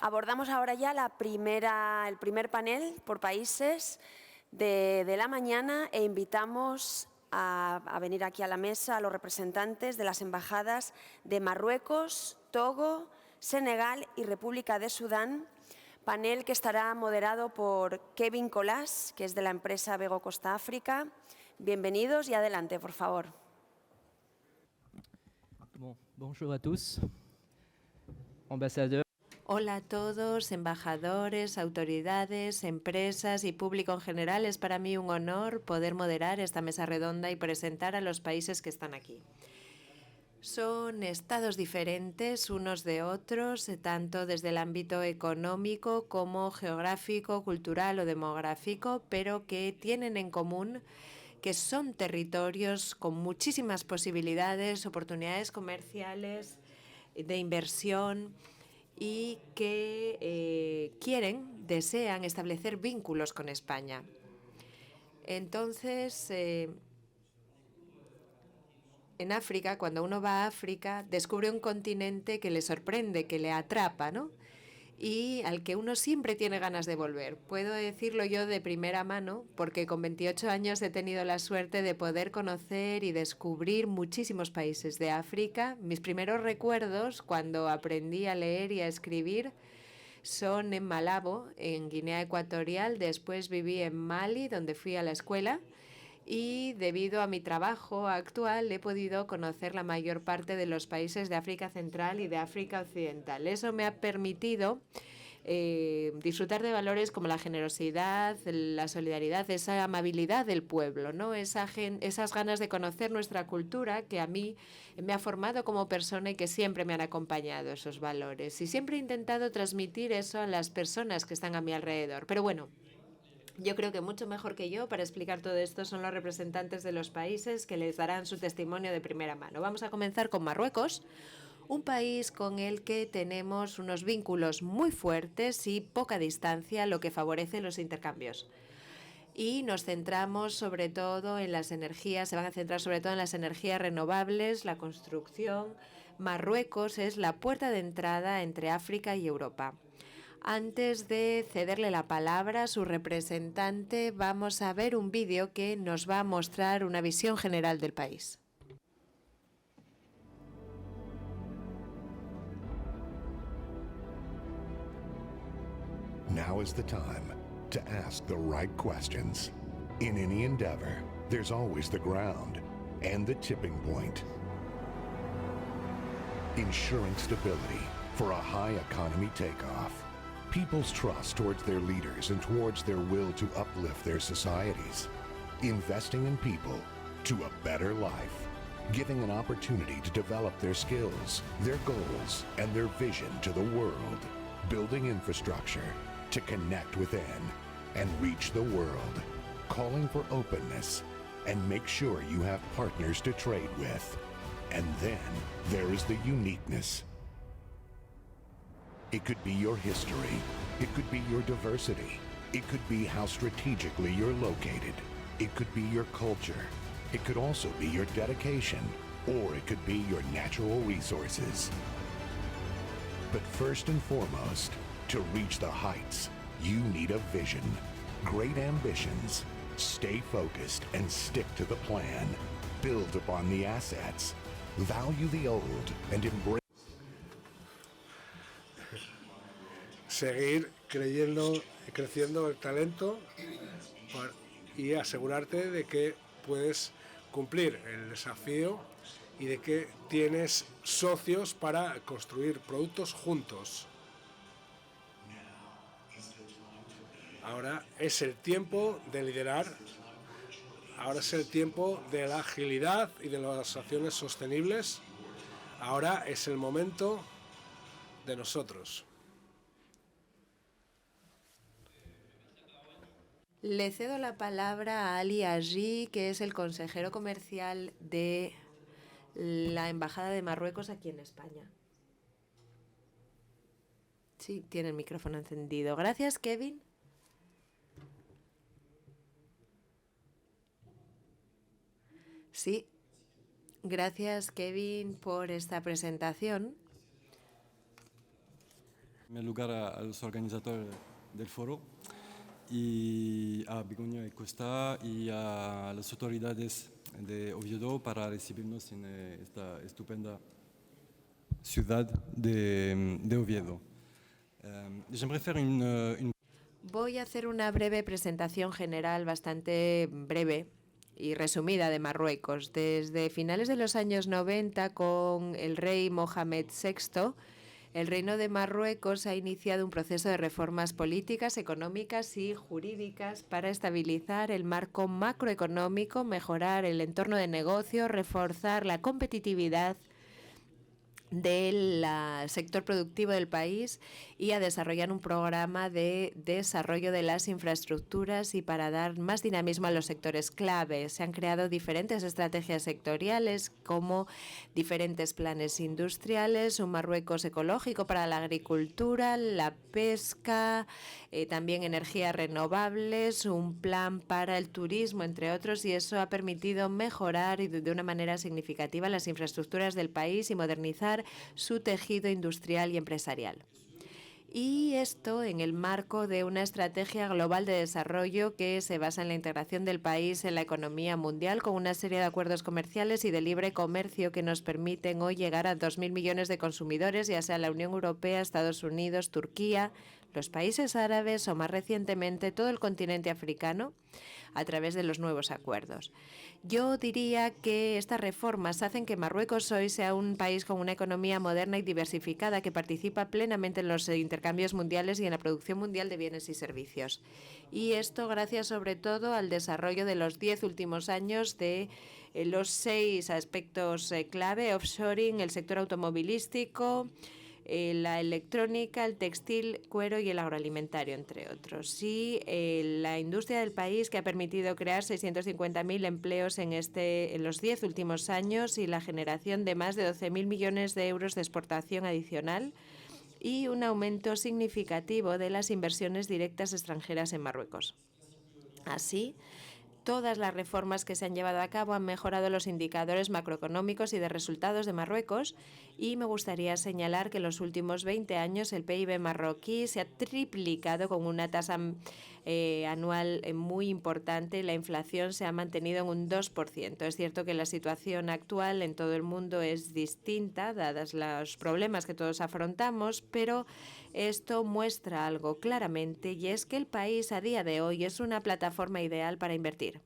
Abordamos ahora ya el primer panel por países de la mañana e invitamos a venir aquí a la mesa a los representantes de las embajadas de Marruecos, Togo, Senegal y República de Sudán, panel que estará moderado por Kevin Colas, que es de la empresa Bego Costa África. Bienvenidos y adelante, por favor. Bonjour à tous, ambassadeurs. Hola a todos, embajadores, autoridades, empresas y público en general. Es para mí un honor poder moderar esta mesa redonda y presentar a los países que están aquí. Son estados diferentes unos de otros, tanto desde el ámbito económico como geográfico, cultural o demográfico, pero que tienen en común que son territorios con muchísimas posibilidades, oportunidades comerciales, de inversión, y que desean establecer vínculos con España. Entonces, en África, cuando uno va a África, descubre un continente que le sorprende, que le atrapa, ¿no? Y al que uno siempre tiene ganas de volver. Puedo decirlo yo de primera mano, porque con 28 años he tenido la suerte de poder conocer y descubrir muchísimos países de África. Mis primeros recuerdos, cuando aprendí a leer y a escribir, son en Malabo, en Guinea Ecuatorial. Después viví en Mali, donde fui a la escuela. Y debido a mi trabajo actual he podido conocer la mayor parte de los países de África Central y de África Occidental. Eso me ha permitido disfrutar de valores como la generosidad, la solidaridad, esa amabilidad del pueblo, ¿no? Esas ganas de conocer nuestra cultura que a mí me ha formado como persona y que siempre me han acompañado esos valores. Y siempre he intentado transmitir eso a las personas que están a mi alrededor. Pero bueno, yo creo que mucho mejor que yo para explicar todo esto son los representantes de los países que les darán su testimonio de primera mano. Vamos a comenzar con Marruecos, un país con el que tenemos unos vínculos muy fuertes y poca distancia, lo que favorece los intercambios. Y nos centramos sobre todo en las energías, se van a centrar sobre todo en las energías renovables, la construcción. Marruecos es la puerta de entrada entre África y Europa. Antes de cederle la palabra a su representante, vamos a ver un vídeo que nos va a mostrar una visión general del país. Now is the time to ask the right questions. In any endeavor, there's always the ground and the tipping point. Ensuring stability for a high economy takeoff. People's trust towards their leaders and towards their will to uplift their societies. Investing in people to a better life. Giving an opportunity to develop their skills, their goals, and their vision to the world. Building infrastructure to connect within and reach the world. Calling for openness and make sure you have partners to trade with. And then there is the uniqueness. It could be your history. It could be your diversity. It could be how strategically you're located. It could be your culture. It could also be your dedication, or it could be your natural resources. But first and foremost, to reach the heights, you need a vision. Great ambitions. Stay focused and stick to the plan. Build upon the assets. Value the old and embrace. Seguir creciendo el talento y asegurarte de que puedes cumplir el desafío y de que tienes socios para construir productos juntos. Ahora es el tiempo de liderar, ahora es el tiempo de la agilidad y de las acciones sostenibles, ahora es el momento de nosotros. Le cedo la palabra a Ali Haji, que es el consejero comercial de la Embajada de Marruecos aquí en España. Sí, tiene el micrófono encendido. Gracias, Kevin. Sí, gracias, Kevin, por esta presentación. primer lugar a los organizadores del foro y a Begoña y Costa y a las autoridades de Oviedo para recibirnos en esta estupenda ciudad de Oviedo. J'aimerais faire une... Voy a hacer una breve presentación general, bastante breve y resumida, de Marruecos. Desde finales de los años 90, con el rey Mohamed VI, el Reino de Marruecos ha iniciado un proceso de reformas políticas, económicas y jurídicas para estabilizar el marco macroeconómico, mejorar el entorno de negocio, reforzar la competitividad del sector productivo del país y a desarrollar un programa de desarrollo de las infraestructuras y para dar más dinamismo a los sectores clave. Se han creado diferentes estrategias sectoriales como diferentes planes industriales, un Marruecos ecológico para la agricultura, la pesca, también energías renovables, un plan para el turismo, entre otros, y eso ha permitido mejorar de una manera significativa las infraestructuras del país y modernizar su tejido industrial y empresarial. Y esto en el marco de una estrategia global de desarrollo que se basa en la integración del país en la economía mundial, con una serie de acuerdos comerciales y de libre comercio que nos permiten hoy llegar a 2.000 millones de consumidores, ya sea la Unión Europea, Estados Unidos, Turquía, los países árabes o más recientemente todo el continente africano, a través de los nuevos acuerdos. Yo diría que estas reformas hacen que Marruecos hoy sea un país con una economía moderna y diversificada que participa plenamente en los intercambios mundiales y en la producción mundial de bienes y servicios. Y esto gracias sobre todo al desarrollo de los 10 últimos años de los 6 aspectos clave: offshoring, el sector automovilístico, la electrónica, el textil, cuero y el agroalimentario, entre otros. Y la industria del país, que ha permitido crear 650.000 empleos en los 10 últimos años y la generación de más de 12.000 millones de euros de exportación adicional y un aumento significativo de las inversiones directas extranjeras en Marruecos. Así, todas las reformas que se han llevado a cabo han mejorado los indicadores macroeconómicos y de resultados de Marruecos, y me gustaría señalar que en los últimos 20 años el PIB marroquí se ha triplicado con una tasa anual muy importante. La inflación se ha mantenido en un 2%. Es cierto que la situación actual en todo el mundo es distinta, dadas los problemas que todos afrontamos, pero esto muestra algo claramente, y es que el país a día de hoy es una plataforma ideal para invertir.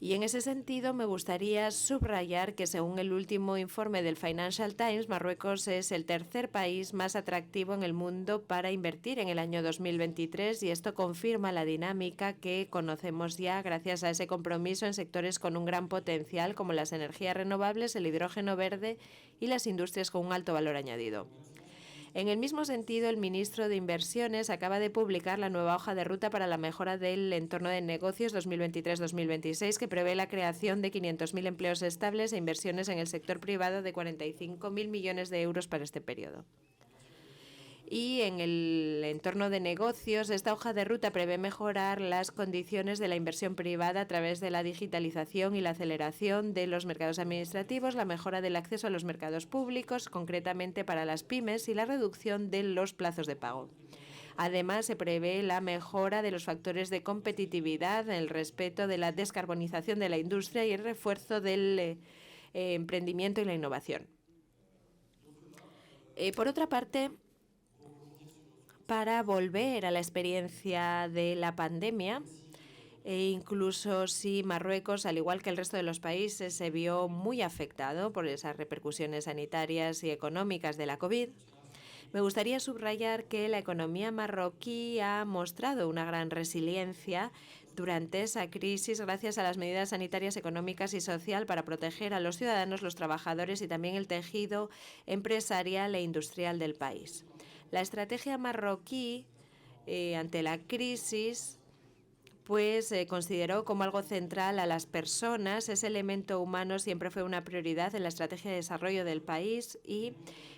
Y en ese sentido me gustaría subrayar que, según el último informe del Financial Times, Marruecos es el tercer país más atractivo en el mundo para invertir en el año 2023, y esto confirma la dinámica que conocemos ya gracias a ese compromiso en sectores con un gran potencial como las energías renovables, el hidrógeno verde y las industrias con un alto valor añadido. En el mismo sentido, el ministro de Inversiones acaba de publicar la nueva hoja de ruta para la mejora del entorno de negocios 2023-2026, que prevé la creación de 500.000 empleos estables e inversiones en el sector privado de 45.000 millones de euros para este periodo. Y en el entorno de negocios, esta hoja de ruta prevé mejorar las condiciones de la inversión privada a través de la digitalización y la aceleración de los mercados administrativos, la mejora del acceso a los mercados públicos, concretamente para las pymes, y la reducción de los plazos de pago. Además, se prevé la mejora de los factores de competitividad, el respeto de la descarbonización de la industria y el refuerzo del emprendimiento y la innovación. Por otra parte, para volver a la experiencia de la pandemia, e incluso si Marruecos, al igual que el resto de los países, se vio muy afectado por esas repercusiones sanitarias y económicas de la COVID, me gustaría subrayar que la economía marroquí ha mostrado una gran resiliencia durante esa crisis gracias a las medidas sanitarias, económicas y social para proteger a los ciudadanos, los trabajadores y también el tejido empresarial e industrial del país. La estrategia marroquí ante la crisis consideró como algo central a las personas. Ese elemento humano siempre fue una prioridad en la estrategia de desarrollo del país, y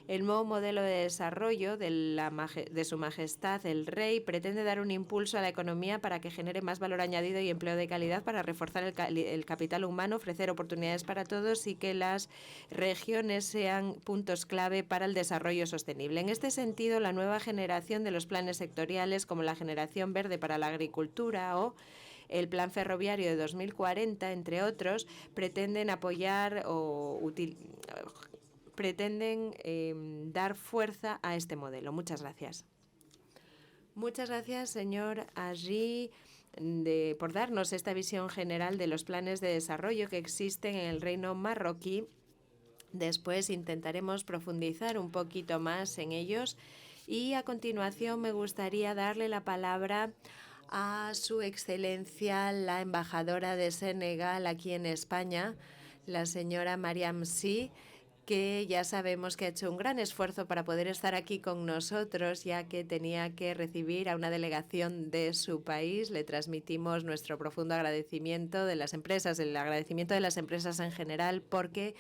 El nuevo modelo de desarrollo de Su Majestad el Rey pretende dar un impulso a la economía para que genere más valor añadido y empleo de calidad, para reforzar el capital humano, ofrecer oportunidades para todos y que las regiones sean puntos clave para el desarrollo sostenible. En este sentido, la nueva generación de los planes sectoriales, como la Generación Verde para la Agricultura o el Plan Ferroviario de 2040, entre otros, pretenden apoyar pretenden dar fuerza a este modelo. Muchas gracias. Muchas gracias, señor Aggi, por darnos esta visión general de los planes de desarrollo que existen en el Reino Marroquí. Después intentaremos profundizar un poquito más en ellos y a continuación me gustaría darle la palabra a Su Excelencia, la embajadora de Senegal aquí en España, la señora Mariam Sy, que ya sabemos que ha hecho un gran esfuerzo para poder estar aquí con nosotros, ya que tenía que recibir a una delegación de su país. Le transmitimos nuestro profundo agradecimiento de las empresas, el agradecimiento de las empresas en general, porque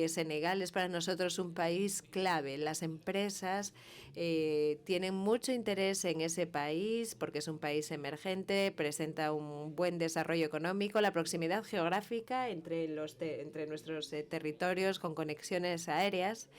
Senegal es para nosotros un país clave. Las empresas tienen mucho interés en ese país porque es un país emergente, presenta un buen desarrollo económico, la proximidad geográfica entre nuestros territorios con conexiones aéreas,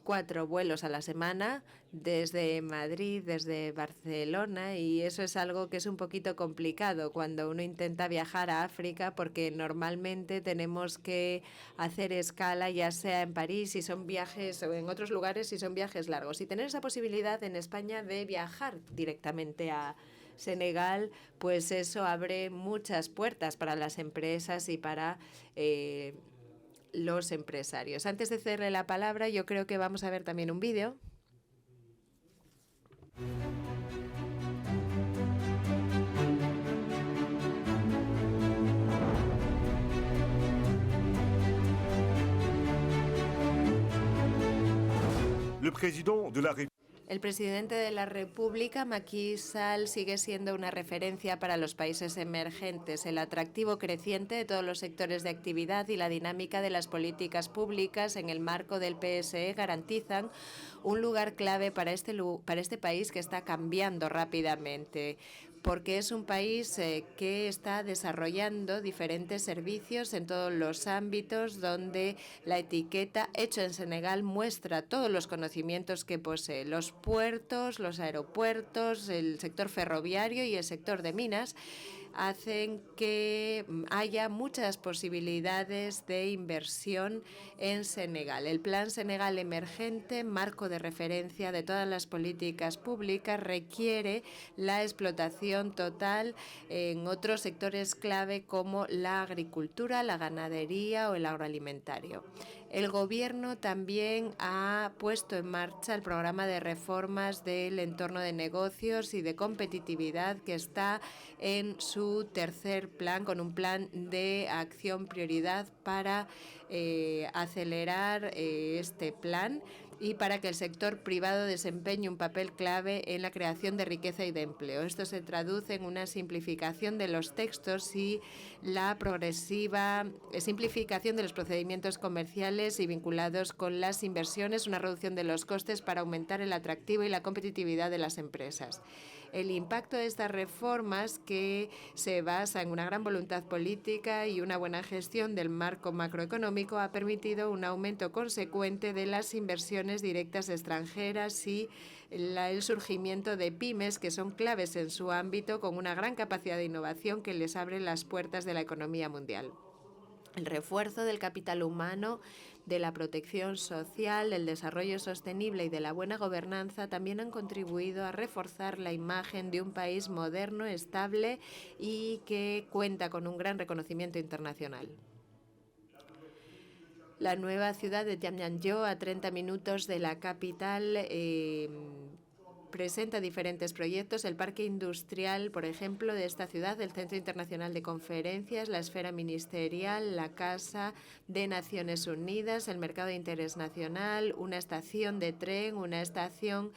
4 vuelos a la semana desde Madrid, desde Barcelona, y eso es algo que es un poquito complicado cuando uno intenta viajar a África, porque normalmente tenemos que hacer escala, ya sea en París si son viajes o en otros lugares si son viajes largos. Y tener esa posibilidad en España de viajar directamente a Senegal, pues eso abre muchas puertas para las empresas y para los empresarios. Antes de cederle la palabra, yo creo que vamos a ver también un vídeo. El presidente de la República, Macky Sall, sigue siendo una referencia para los países emergentes. El atractivo creciente de todos los sectores de actividad y la dinámica de las políticas públicas en el marco del PSE garantizan un lugar clave para este país que está cambiando rápidamente, porque es un país que está desarrollando diferentes servicios en todos los ámbitos, donde la etiqueta Hecho en Senegal muestra todos los conocimientos que posee. Los puertos, los aeropuertos, el sector ferroviario y el sector de minas hacen que haya muchas posibilidades de inversión en Senegal. El Plan Senegal Emergente, marco de referencia de todas las políticas públicas, requiere la explotación total en otros sectores clave como la agricultura, la ganadería o el agroalimentario. El Gobierno también ha puesto en marcha el programa de reformas del entorno de negocios y de competitividad, que está en su tercer plan, con un plan de acción prioridad para acelerar este plan y para que el sector privado desempeñe un papel clave en la creación de riqueza y de empleo. Esto se traduce en una simplificación de los textos y la progresiva simplificación de los procedimientos comerciales y vinculados con las inversiones, una reducción de los costes para aumentar el atractivo y la competitividad de las empresas. El impacto de estas reformas, que se basa en una gran voluntad política y una buena gestión del marco macroeconómico, ha permitido un aumento consecuente de las inversiones directas extranjeras y el surgimiento de pymes, que son claves en su ámbito, con una gran capacidad de innovación que les abre las puertas de la economía mundial. El refuerzo del capital humano, de la protección social, del desarrollo sostenible y de la buena gobernanza también han contribuido a reforzar la imagen de un país moderno, estable y que cuenta con un gran reconocimiento internacional. La nueva ciudad de Diamniadio, a 30 minutos de la capital, presenta diferentes proyectos. El parque industrial, por ejemplo, de esta ciudad, el Centro Internacional de Conferencias, la esfera ministerial, la Casa de Naciones Unidas, el mercado de interés nacional, una estación de tren, una estación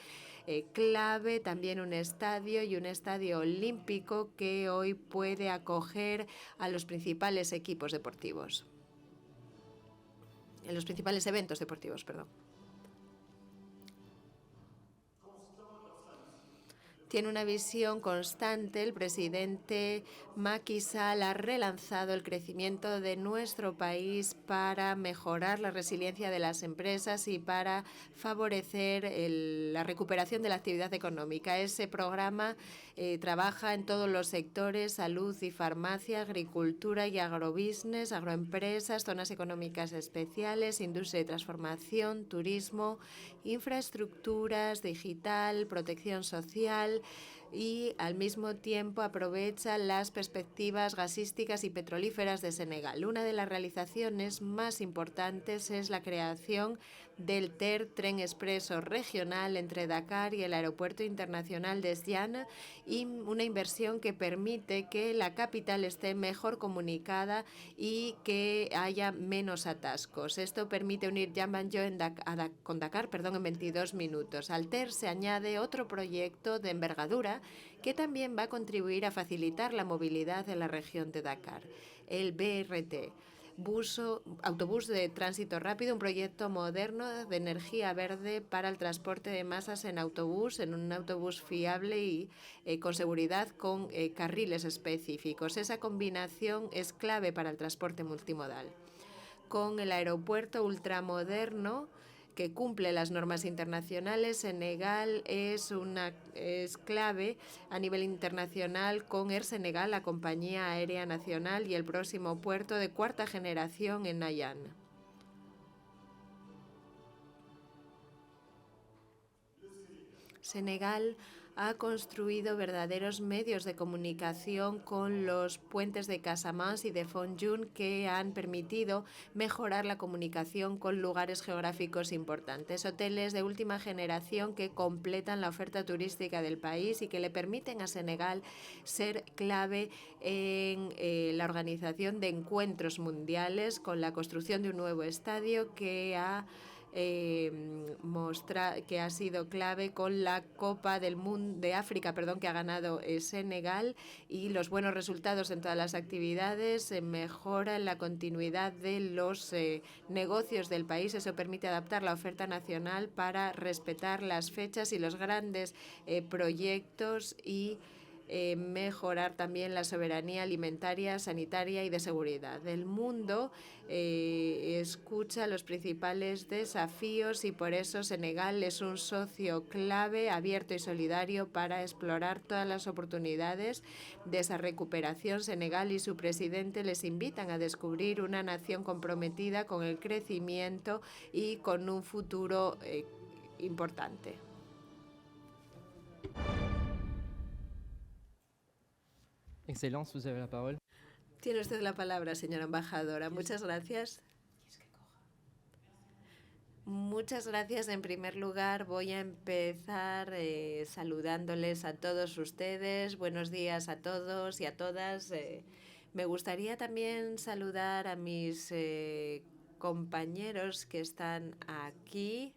clave, también un estadio y un estadio olímpico que hoy puede acoger a los principales equipos deportivos. En los principales eventos deportivos, perdón. tiene una visión constante. El presidente Macky Sall ha relanzado el crecimiento de nuestro país para mejorar la resiliencia de las empresas y para favorecer la recuperación de la actividad económica. Ese programa trabaja en todos los sectores: salud y farmacia, agricultura y agrobusiness, agroempresas, zonas económicas especiales, industria de transformación, turismo, infraestructuras, digital, protección social, y al mismo tiempo aprovecha las perspectivas gasísticas y petrolíferas de Senegal. Una de las realizaciones más importantes es la creación del TER, Tren Expreso Regional, entre Dakar y el Aeropuerto Internacional de Sdiane, y una inversión que permite que la capital esté mejor comunicada y que haya menos atascos. Esto permite unir Diambanjo con Dakar en 22 minutos. Al TER se añade otro proyecto de envergadura que también va a contribuir a facilitar la movilidad en la región de Dakar: el BRT, autobús de tránsito rápido, un proyecto moderno de energía verde para el transporte de masas en un autobús fiable y con seguridad, con carriles específicos. Esa combinación es clave para el transporte multimodal. Con el aeropuerto ultramoderno que cumple las normas internacionales, Senegal es clave a nivel internacional, con Air Senegal, la compañía aérea nacional, y el próximo puerto de cuarta generación en Nayan. Senegal ha construido verdaderos medios de comunicación con los puentes de Casamance y de Fontgiun, que han permitido mejorar la comunicación con lugares geográficos importantes. Hoteles de última generación que completan la oferta turística del país y que le permiten a Senegal ser clave en la organización de encuentros mundiales, con la construcción de un nuevo estadio que ha sido clave con la Copa del Mundo de África, que ha ganado Senegal, y los buenos resultados en todas las actividades mejoran la continuidad de los negocios del país. Eso permite adaptar la oferta nacional para respetar las fechas y los grandes proyectos y mejorar también la soberanía alimentaria, sanitaria y de seguridad. El mundo escucha los principales desafíos y por eso Senegal es un socio clave, abierto y solidario para explorar todas las oportunidades de esa recuperación. Senegal y su presidente les invitan a descubrir una nación comprometida con el crecimiento y con un futuro importante. Excellence, vous avez la parole. Tiene usted la palabra, señora embajadora. Muchas gracias. Muchas gracias. En primer lugar, voy a empezar saludándoles a todos ustedes. Buenos días a todos y a todas. Me gustaría también saludar a mis compañeros que están aquí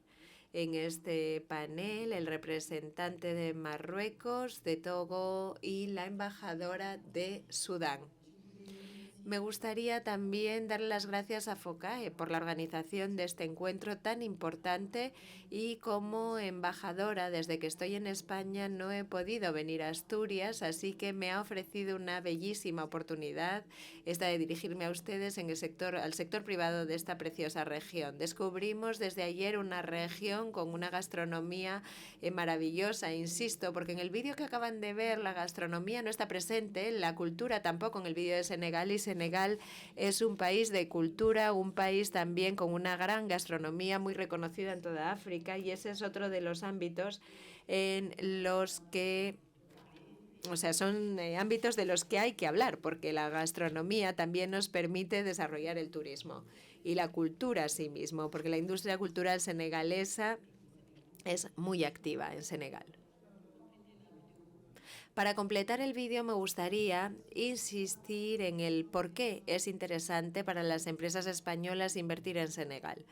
en este panel: el representante de Marruecos, de Togo y la embajadora de Sudán. Me gustaría también darle las gracias a FOCAE por la organización de este encuentro tan importante, y como embajadora, desde que estoy en España no he podido venir a Asturias, así que me ha ofrecido una bellísima oportunidad esta de dirigirme a ustedes al sector privado de esta preciosa región. Descubrimos desde ayer una región con una gastronomía maravillosa, insisto, porque en el vídeo que acaban de ver la gastronomía no está presente, la cultura tampoco en el vídeo de Senegal, y Senegal es un país de cultura, un país también con una gran gastronomía muy reconocida en toda África, y ese es otro de los ámbitos en los que son ámbitos de los que hay que hablar, porque la gastronomía también nos permite desarrollar el turismo y la cultura a sí mismo, porque la industria cultural senegalesa es muy activa en Senegal. Para completar el vídeo me gustaría insistir en el por qué es interesante para las empresas españolas invertir en Senegal.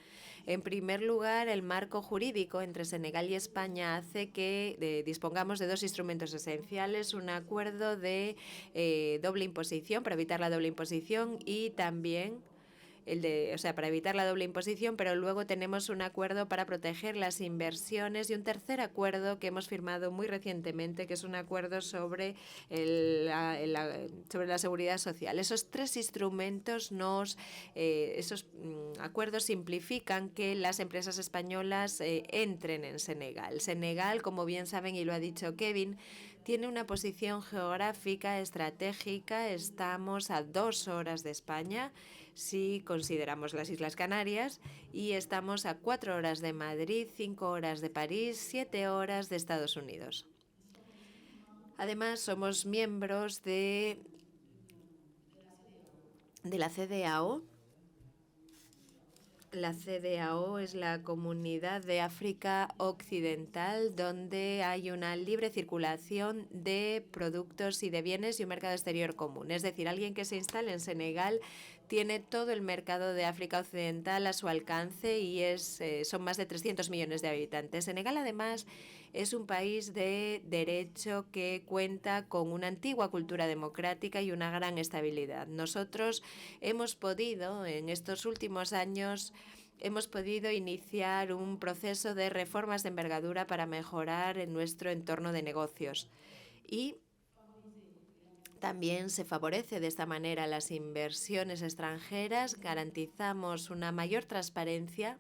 En primer lugar, el marco jurídico entre Senegal y España hace que dispongamos de dos instrumentos esenciales: un acuerdo de doble imposición, para evitar la doble imposición, y también o sea, para evitar la doble imposición, pero luego tenemos un acuerdo para proteger las inversiones y un tercer acuerdo que hemos firmado muy recientemente, que es un acuerdo sobre sobre la seguridad social. Esos tres instrumentos, esos acuerdos simplifican que las empresas españolas entren en Senegal. Senegal, como bien saben y lo ha dicho Kevin, tiene una posición geográfica estratégica. Estamos a 2 horas de España, si consideramos las Islas Canarias, y estamos a 4 horas de Madrid, 5 horas de París, 7 horas de Estados Unidos. Además, somos miembros de la CEDEAO. La CEDEAO es la Comunidad de África Occidental, donde hay una libre circulación de productos y de bienes y un mercado exterior común. Es decir, alguien que se instale en Senegal tiene todo el mercado de África Occidental a su alcance y son más de 300 millones de habitantes. Senegal, además, es un país de derecho que cuenta con una antigua cultura democrática y una gran estabilidad. Nosotros hemos podido, en estos últimos años, iniciar un proceso de reformas de envergadura para mejorar en nuestro entorno de negocios. Y también se favorece de esta manera las inversiones extranjeras, garantizamos una mayor transparencia,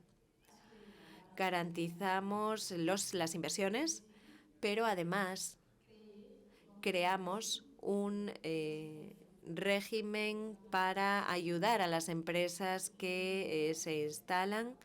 garantizamos las inversiones, pero además creamos un régimen para ayudar a las empresas que se instalan.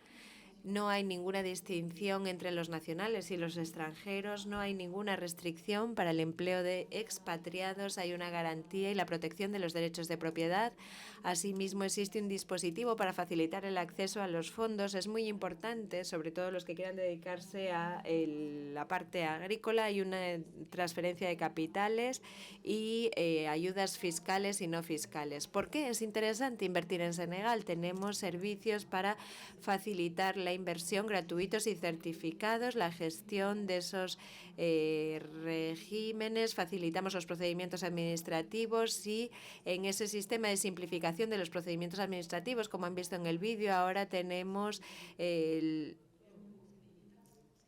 No hay ninguna distinción entre los nacionales y los extranjeros, no hay ninguna restricción para el empleo de expatriados, hay una garantía y la protección de los derechos de propiedad. Asimismo, existe un dispositivo para facilitar el acceso a los fondos. Es muy importante, sobre todo los que quieran dedicarse a la parte agrícola. Hay una transferencia de capitales y ayudas fiscales y no fiscales. ¿Por qué es interesante invertir en Senegal? Tenemos servicios para facilitar la inversión gratuitos y certificados, la gestión de esos regímenes, facilitamos los procedimientos administrativos y en ese sistema de simplificación de los procedimientos administrativos, como han visto en el vídeo, ahora tenemos el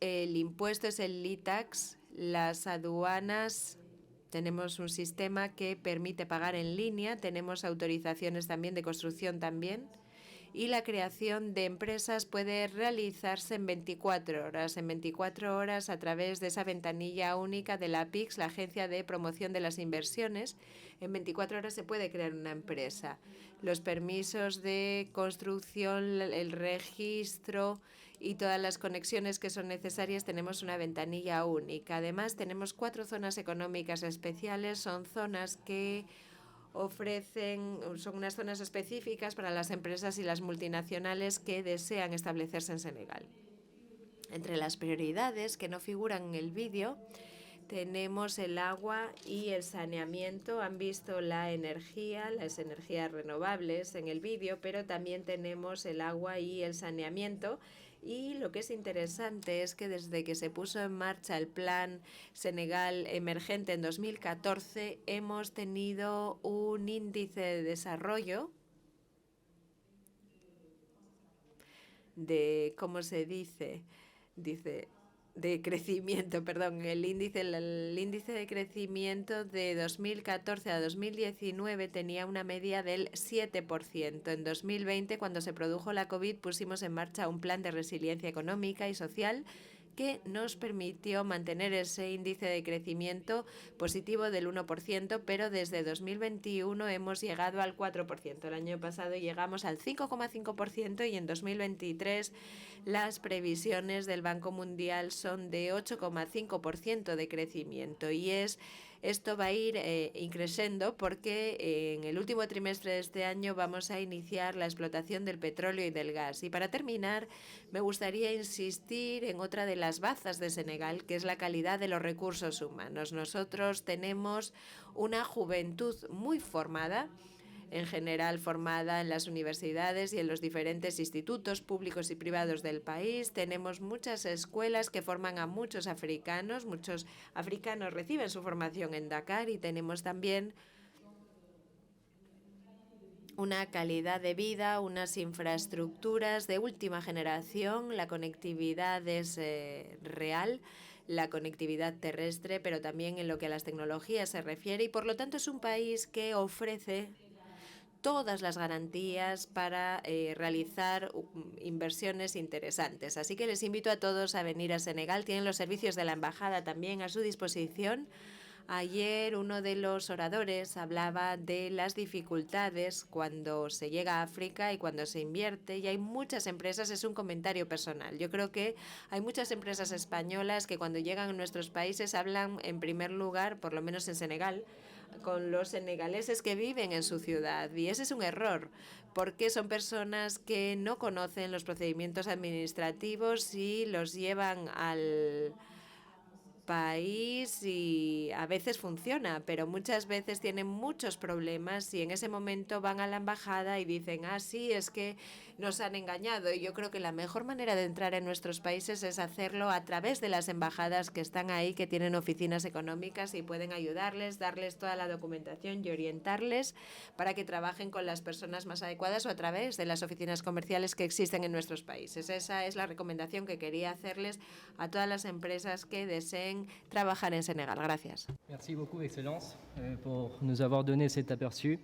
impuesto, es el e-tax, las aduanas. Tenemos un sistema que permite pagar en línea, tenemos autorizaciones también de construcción también. Y la creación de empresas puede realizarse en 24 horas. En 24 horas a través de esa ventanilla única de la PIX, la Agencia de Promoción de las Inversiones. En 24 horas se puede crear una empresa. Los permisos de construcción, el registro y todas las conexiones que son necesarias, tenemos una ventanilla única. Además, tenemos 4 zonas económicas especiales. Son zonas que son unas zonas específicas para las empresas y las multinacionales que desean establecerse en Senegal. Entre las prioridades que no figuran en el vídeo tenemos el agua y el saneamiento. Han visto la energía, las energías renovables en el vídeo, pero también tenemos el agua y el saneamiento. Y lo que es interesante es que desde que se puso en marcha el Plan Senegal Emergente en 2014, hemos tenido un índice de desarrollo de, ¿cómo se dice? De crecimiento, perdón, el índice de crecimiento de 2014 a 2019 tenía una media del 7%. En 2020, cuando se produjo la COVID, pusimos en marcha un plan de resiliencia económica y social que nos permitió mantener ese índice de crecimiento positivo del 1%, pero desde 2021 hemos llegado al 4%. El año pasado llegamos al 5,5% y en 2023 las previsiones del Banco Mundial son de 8,5% de crecimiento y esto va a ir increciendo porque en el último trimestre de este año vamos a iniciar la explotación del petróleo y del gas. Y para terminar, me gustaría insistir en otra de las bazas de Senegal, que es la calidad de los recursos humanos. Nosotros tenemos una juventud muy formada, en general formada en las universidades y en los diferentes institutos públicos y privados del país. Tenemos muchas escuelas que forman a muchos africanos reciben su formación en Dakar y tenemos también una calidad de vida, unas infraestructuras de última generación. La conectividad es real, la conectividad terrestre, pero también en lo que a las tecnologías se refiere, y por lo tanto es un país que ofrece todas las garantías para realizar inversiones interesantes. Así que les invito a todos a venir a Senegal. Tienen los servicios de la embajada también a su disposición. Ayer uno de los oradores hablaba de las dificultades cuando se llega a África y cuando se invierte, y hay muchas empresas, es un comentario personal, yo creo que hay muchas empresas españolas que cuando llegan a nuestros países hablan en primer lugar, por lo menos en Senegal, con los senegaleses que viven en su ciudad, y ese es un error, porque son personas que no conocen los procedimientos administrativos y los llevan al país y a veces funciona, pero muchas veces tienen muchos problemas y en ese momento van a la embajada y dicen, ah, sí, es que nos han engañado. Y yo creo que la mejor manera de entrar en nuestros países es hacerlo a través de las embajadas que están ahí, que tienen oficinas económicas y pueden ayudarles, darles toda la documentación y orientarles para que trabajen con las personas más adecuadas, o a través de las oficinas comerciales que existen en nuestros países. Esa es la recomendación que quería hacerles a todas las empresas que deseen trabajar en Senegal. Gracias. Merci beaucoup, Excellence, pour nous avoir donné cet aperçu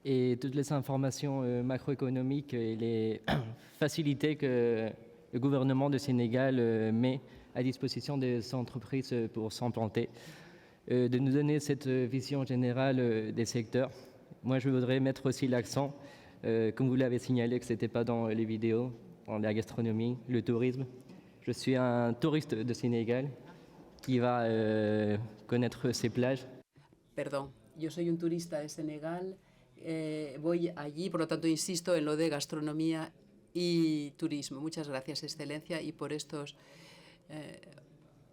et toutes les informations macroéconomiques et les facilités que le gouvernement de Sénégal met à disposition des entreprises pour s'implanter, de nous donner cette vision générale des secteurs. Moi, je voudrais mettre aussi l'accent, comme vous l'avez signalé, que ce n'était pas dans les vidéos, dans la gastronomie, le tourisme. Je suis un touriste de Sénégal qui va connaître ses plages. Perdón, yo soy un turista de Senegal, voy allí, por lo tanto insisto en lo de gastronomía y turismo. Muchas gracias, Excelencia, y por estas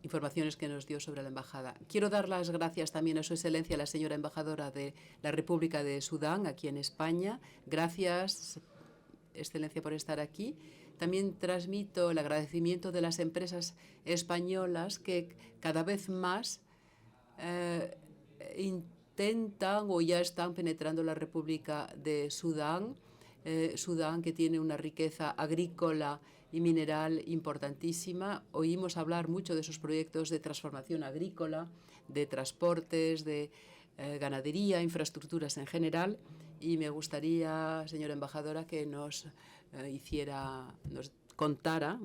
informaciones que nos dio sobre la embajada. Quiero dar las gracias también a Su Excelencia, la señora embajadora de la República de Sudán, aquí en España. Gracias, Excelencia, por estar aquí. También transmito el agradecimiento de las empresas españolas que cada vez más intentan o ya están penetrando la República de Sudán. Sudán, que tiene una riqueza agrícola y mineral importantísima. Oímos hablar mucho de esos proyectos de transformación agrícola, de transportes, de ganadería, infraestructuras en general. Y me gustaría, señora embajadora, que nos contara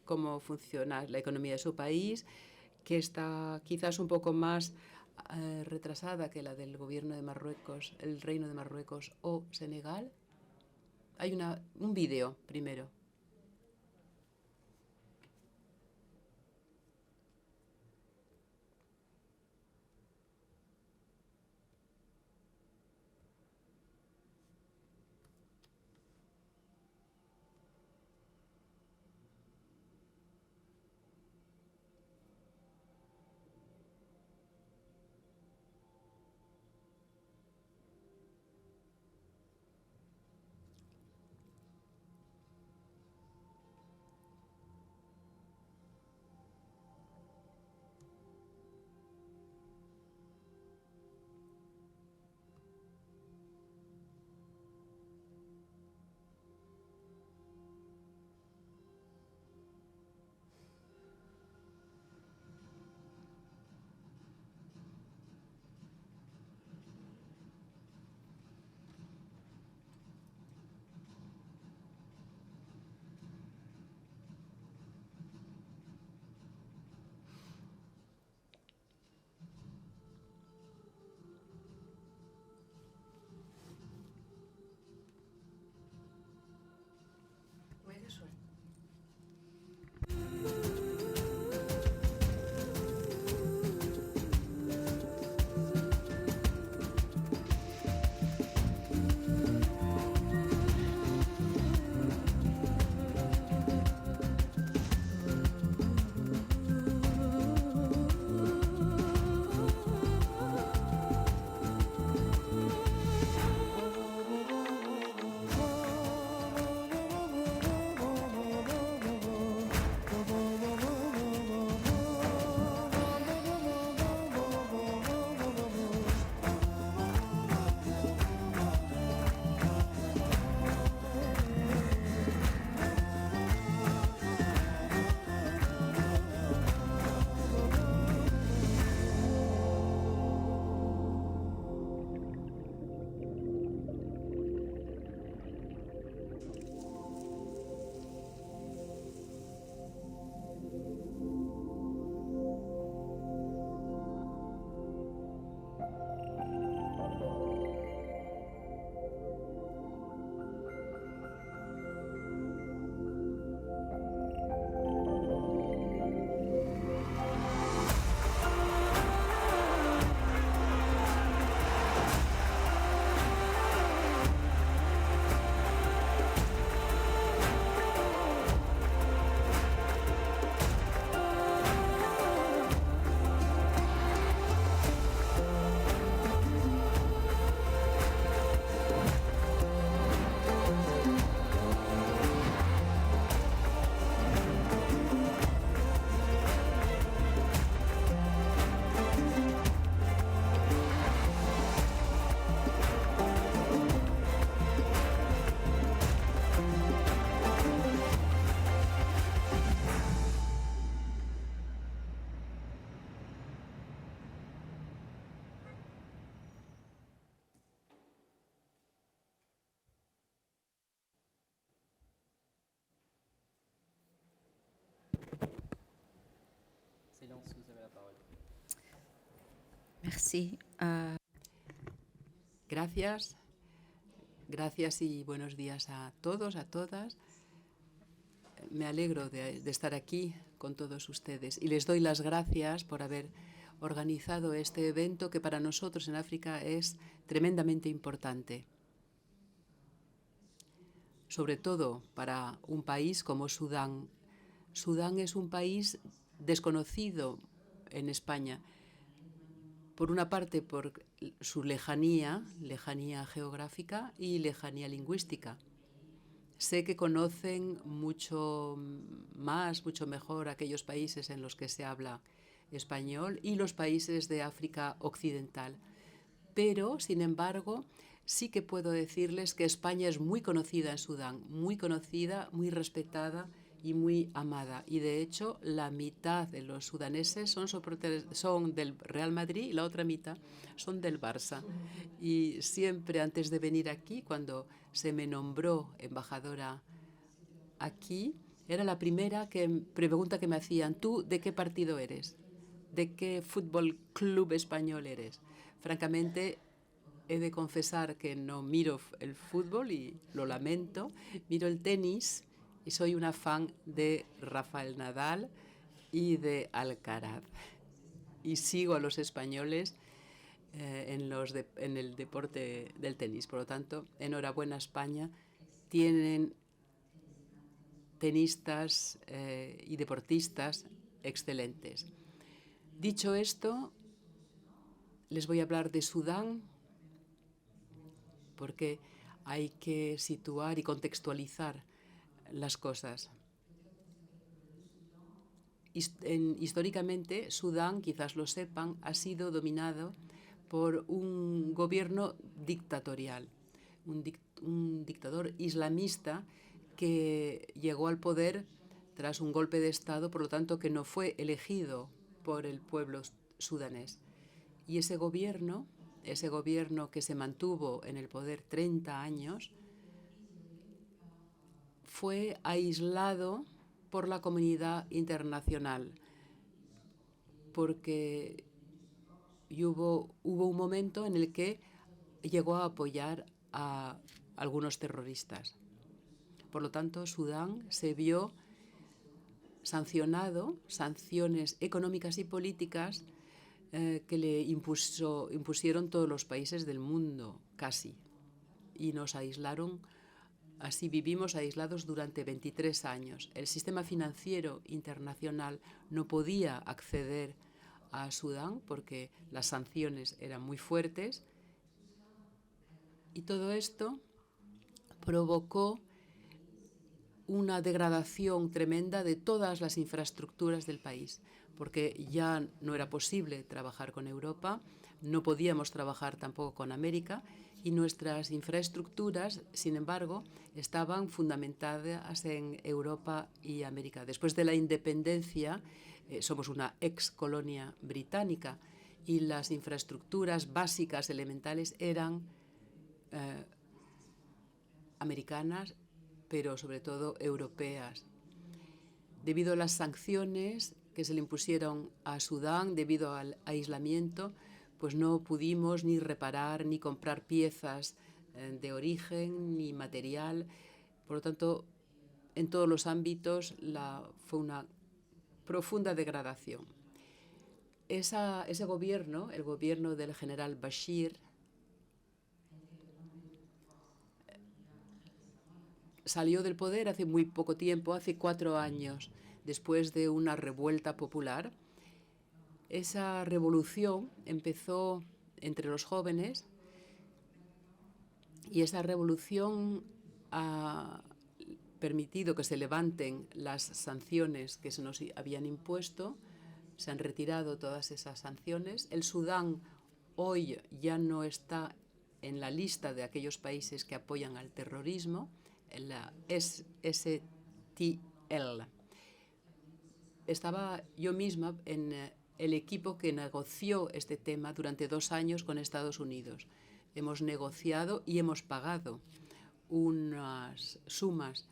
cómo funciona la economía de su país, que está quizás un poco más retrasada que la del gobierno de Marruecos, el Reino de Marruecos o Senegal. Hay un vídeo primero. Merci. Gracias. Gracias y buenos días a todos, a todas. Me alegro de estar aquí con todos ustedes y les doy las gracias por haber organizado este evento que para nosotros en África es tremendamente importante. Sobre todo para un país como Sudán. Sudán es un país desconocido en España. Por una parte, por su lejanía geográfica y lejanía lingüística. Sé que conocen mucho mejor aquellos países en los que se habla español y los países de África Occidental. Pero, sin embargo, sí que puedo decirles que España es muy conocida en Sudán, muy conocida, muy respetada y muy amada. Y de hecho, la mitad de los sudaneses son del Real Madrid y la otra mitad son del Barça. Y siempre antes de venir aquí, cuando se me nombró embajadora aquí, era la primera pregunta que me hacían: ¿tú de qué partido eres? ¿De qué fútbol club español eres? Francamente, he de confesar que no miro el fútbol y lo lamento. Miro el tenis y soy una fan de Rafael Nadal y de Alcaraz. Y sigo a los españoles en el deporte del tenis. Por lo tanto, enhorabuena España. Tienen tenistas y deportistas excelentes. Dicho esto, les voy a hablar de Sudán, porque hay que situar y contextualizar las cosas. Históricamente, Sudán, quizás lo sepan, ha sido dominado por un gobierno dictatorial, un dictador islamista que llegó al poder tras un golpe de Estado, por lo tanto, que no fue elegido por el pueblo sudanés. Y ese gobierno que se mantuvo en el poder 30 años, fue aislado por la comunidad internacional, porque hubo un momento en el que llegó a apoyar a algunos terroristas. Por lo tanto, Sudán se vio sancionado, sanciones económicas y políticas que le impusieron todos los países del mundo, casi, y nos aislaron. Así vivimos aislados durante 23 años. El sistema financiero internacional no podía acceder a Sudán porque las sanciones eran muy fuertes, y todo esto provocó una degradación tremenda de todas las infraestructuras del país, porque ya no era posible trabajar con Europa, no podíamos trabajar tampoco con América, y nuestras infraestructuras, sin embargo, estaban fundamentadas en Europa y América. Después de la independencia, somos una ex colonia británica, y las infraestructuras básicas, elementales, eran americanas, pero sobre todo europeas. Debido a las sanciones que se le impusieron a Sudán, debido al aislamiento, pues no pudimos ni reparar ni comprar piezas de origen ni material. Por lo tanto, en todos los ámbitos fue una profunda degradación. Ese gobierno, el gobierno del general Bashir, salió del poder hace muy poco tiempo, hace 4 años, después de una revuelta popular. Esa revolución empezó entre los jóvenes, y esa revolución ha permitido que se levanten las sanciones que se nos habían impuesto. Se han retirado todas esas sanciones. El Sudán hoy ya no está en la lista de aquellos países que apoyan al terrorismo, en la STL. Estaba yo misma en el equipo que negoció este tema durante 2 años con Estados Unidos. Hemos negociado y hemos pagado unas sumas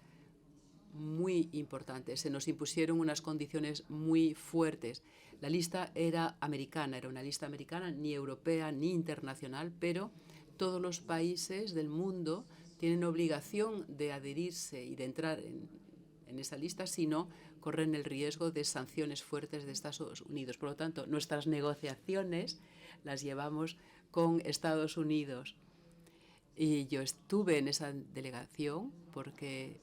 muy importantes. Se nos impusieron unas condiciones muy fuertes. La lista era americana, era una lista americana, ni europea ni internacional, pero todos los países del mundo tienen obligación de adherirse y de entrar en esa lista, si no, corren el riesgo de sanciones fuertes de Estados Unidos. Por lo tanto, nuestras negociaciones las llevamos con Estados Unidos. Y yo estuve en esa delegación porque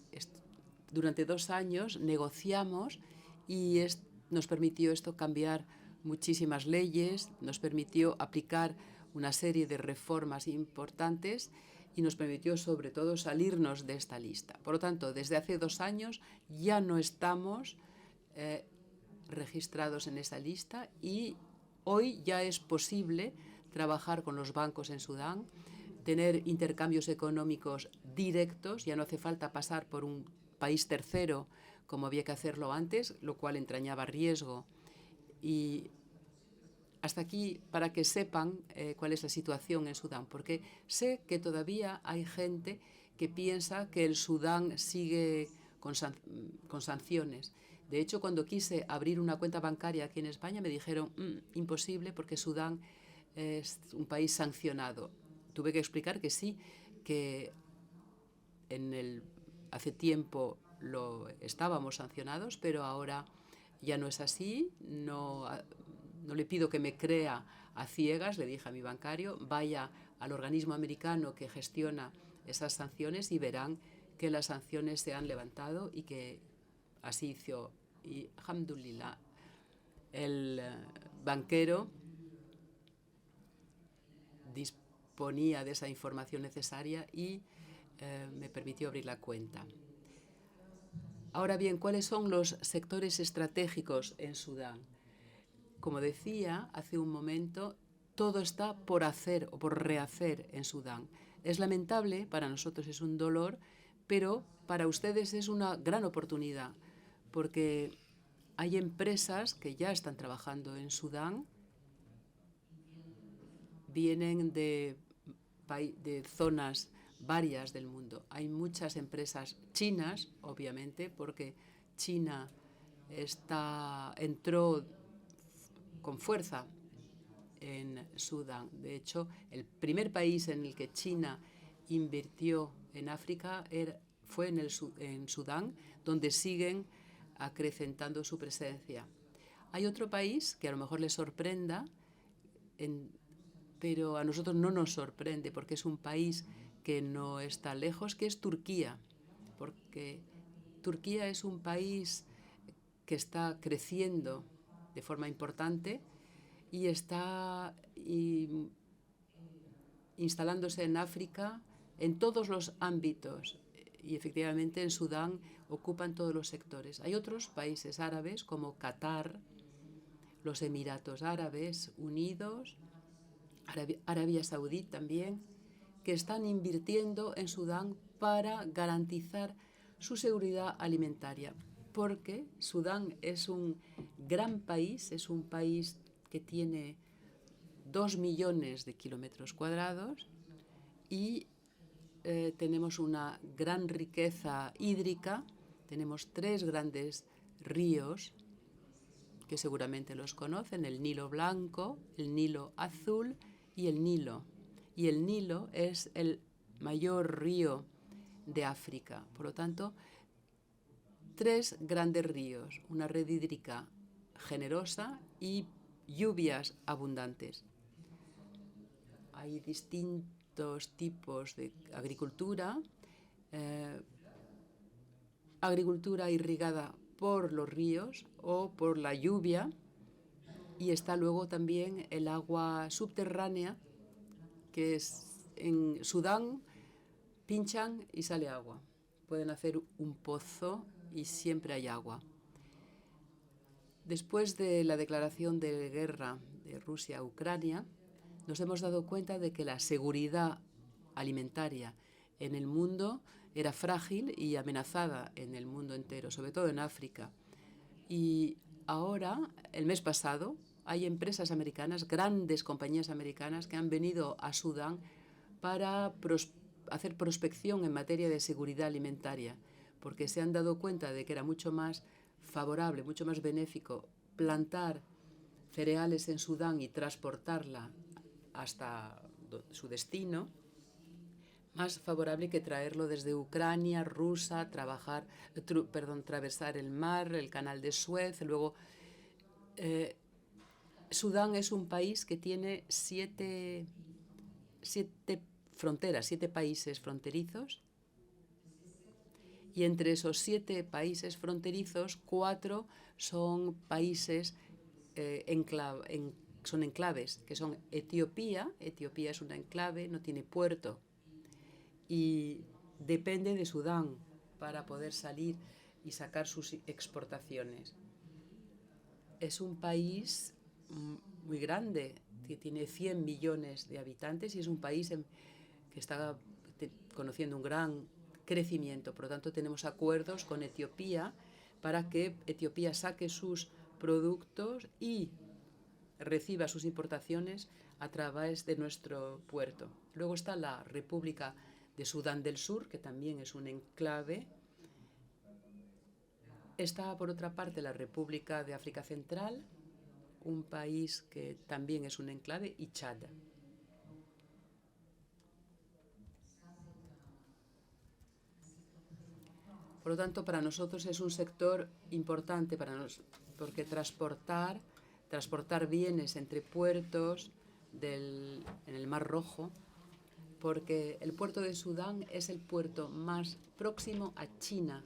durante 2 años negociamos y nos permitió esto cambiar muchísimas leyes, nos permitió aplicar una serie de reformas importantes y nos permitió sobre todo salirnos de esta lista. Por lo tanto, desde hace 2 años ya no estamos registrados en esa lista y hoy ya es posible trabajar con los bancos en Sudán, tener intercambios económicos directos, ya no hace falta pasar por un país tercero como había que hacerlo antes, lo cual entrañaba riesgo. Y hasta aquí para que sepan cuál es la situación en Sudán, porque sé que todavía hay gente que piensa que el Sudán sigue con sanciones. De hecho, cuando quise abrir una cuenta bancaria aquí en España me dijeron imposible porque Sudán es un país sancionado. Tuve que explicar que sí, que hace tiempo estábamos sancionados, pero ahora ya no es así. No le pido que me crea a ciegas, le dije a mi bancario, vaya al organismo americano que gestiona esas sanciones y verán que las sanciones se han levantado y que así hizo. Y, alhamdulillah, el banquero disponía de esa información necesaria y me permitió abrir la cuenta. Ahora bien, ¿cuáles son los sectores estratégicos en Sudán? Como decía hace un momento, todo está por hacer o por rehacer en Sudán. Es lamentable, para nosotros es un dolor, pero para ustedes es una gran oportunidad, porque hay empresas que ya están trabajando en Sudán, vienen de zonas varias del mundo. Hay muchas empresas chinas, obviamente, porque China entró con fuerza en Sudán. De hecho, el primer país en el que China invirtió en África fue en Sudán, donde siguen acrecentando su presencia. Hay otro país que a lo mejor les sorprenda, pero a nosotros no nos sorprende porque es un país que no está lejos, que es Turquía, porque Turquía es un país que está creciendo de forma importante y está instalándose en África en todos los ámbitos y efectivamente en Sudán ocupan todos los sectores. Hay otros países árabes como Qatar, los Emiratos Árabes Unidos, Arabia Saudí también, que están invirtiendo en Sudán para garantizar su seguridad alimentaria, porque Sudán es un gran país, es un país que tiene 2 millones de kilómetros cuadrados y tenemos una gran riqueza hídrica, tenemos 3 grandes ríos que seguramente los conocen, el Nilo Blanco, el Nilo Azul y el Nilo. Y el Nilo es el mayor río de África. Por lo tanto, 3 grandes ríos, una red hídrica generosa y lluvias abundantes. Hay distintos tipos de agricultura, agricultura irrigada por los ríos o por la lluvia, y está luego también el agua subterránea, que es en Sudán, pinchan y sale agua. Pueden hacer un pozo y siempre hay agua. Después de la declaración de guerra de Rusia a Ucrania, nos hemos dado cuenta de que la seguridad alimentaria en el mundo era frágil y amenazada en el mundo entero, sobre todo en África. Y ahora, el mes pasado, hay empresas americanas, grandes compañías americanas, que han venido a Sudán para hacer prospección en materia de seguridad alimentaria, porque se han dado cuenta de que era mucho más favorable, mucho más benéfico plantar cereales en Sudán y transportarla hasta su destino, más favorable que traerlo desde Ucrania, Rusia, atravesar el mar, el canal de Suez. Luego, Sudán es un país que tiene siete fronteras, 7 países fronterizos, y entre esos 7 países fronterizos, 4 son países son enclaves, que son Etiopía. Etiopía es un enclave, no tiene puerto y depende de Sudán para poder salir y sacar sus exportaciones. Es un país muy grande, que tiene 100 millones de habitantes y es un país que está conociendo un gran crecimiento. Por lo tanto, tenemos acuerdos con Etiopía para que Etiopía saque sus productos y reciba sus importaciones a través de nuestro puerto. Luego está la República de Sudán del Sur, que también es un enclave. Está, por otra parte, la República de África Central, un país que también es un enclave, y Chad. Por lo tanto, para nosotros es un sector importante porque transportar bienes entre puertos en el Mar Rojo, porque el puerto de Sudán es el puerto más próximo a China.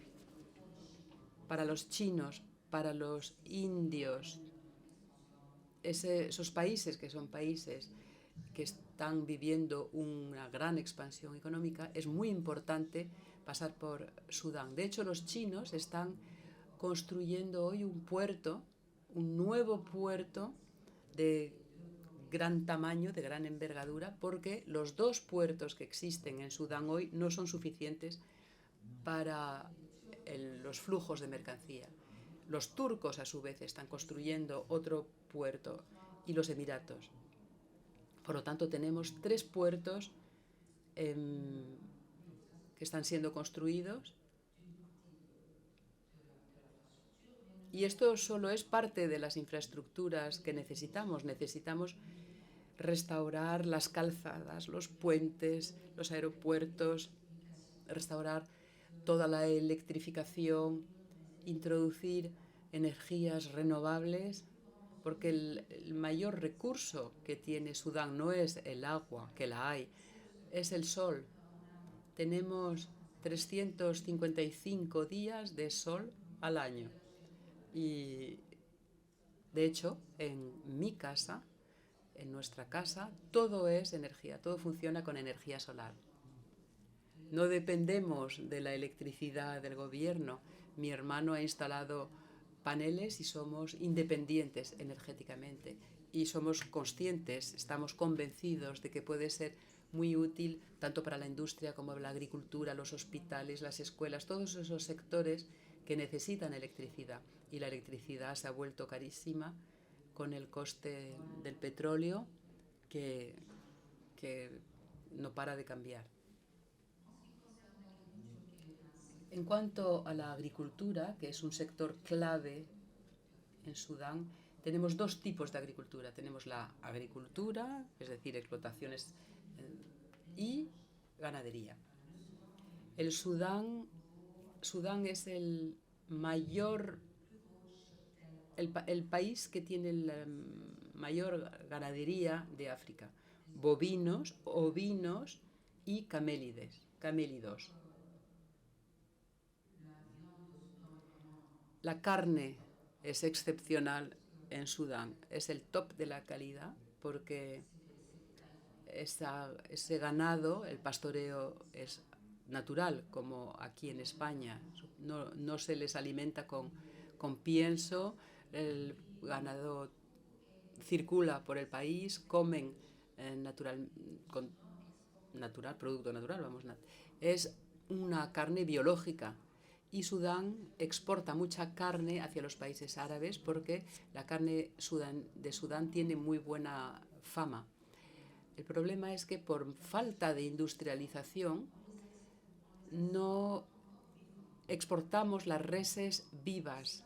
Para los chinos, para los indios, esos países que son países que están viviendo una gran expansión económica, es muy importante pasar por Sudán. De hecho, los chinos están construyendo hoy un nuevo puerto de gran tamaño, de gran envergadura, porque los 2 puertos que existen en Sudán hoy no son suficientes para los flujos de mercancía. Los turcos, a su vez, están construyendo otro puerto y los Emiratos. Por lo tanto, tenemos 3 puertos que están siendo construidos. Y esto solo es parte de las infraestructuras que necesitamos. Necesitamos restaurar las calzadas, los puentes, los aeropuertos, restaurar toda la electrificación, introducir energías renovables, porque el mayor recurso que tiene Sudán no es el agua, que la hay, es el sol. Tenemos 355 días de sol al año. Y, de hecho, en mi casa, en nuestra casa, todo es energía, todo funciona con energía solar. No dependemos de la electricidad del gobierno. Mi hermano ha instalado paneles y somos independientes energéticamente. Y somos conscientes, estamos convencidos de que puede ser muy útil tanto para la industria como para la agricultura, los hospitales, las escuelas, todos esos sectores que necesitan electricidad. Y la electricidad se ha vuelto carísima con el coste del petróleo que no para de cambiar. En cuanto a la agricultura, que es un sector clave en Sudán, tenemos 2 tipos de agricultura. Tenemos la agricultura, es decir, explotaciones, y ganadería. Sudán es el país que tiene la mayor ganadería de África. Bovinos, ovinos y camélidos. La carne es excepcional en Sudán. Es el top de la calidad porque ese ganado, el pastoreo es natural, como aquí en España. No se les alimenta con pienso. El ganado circula por el país, comen producto natural, es una carne biológica. Y Sudán exporta mucha carne hacia los países árabes porque la carne de Sudán tiene muy buena fama. El problema es que por falta de industrialización no exportamos las reses vivas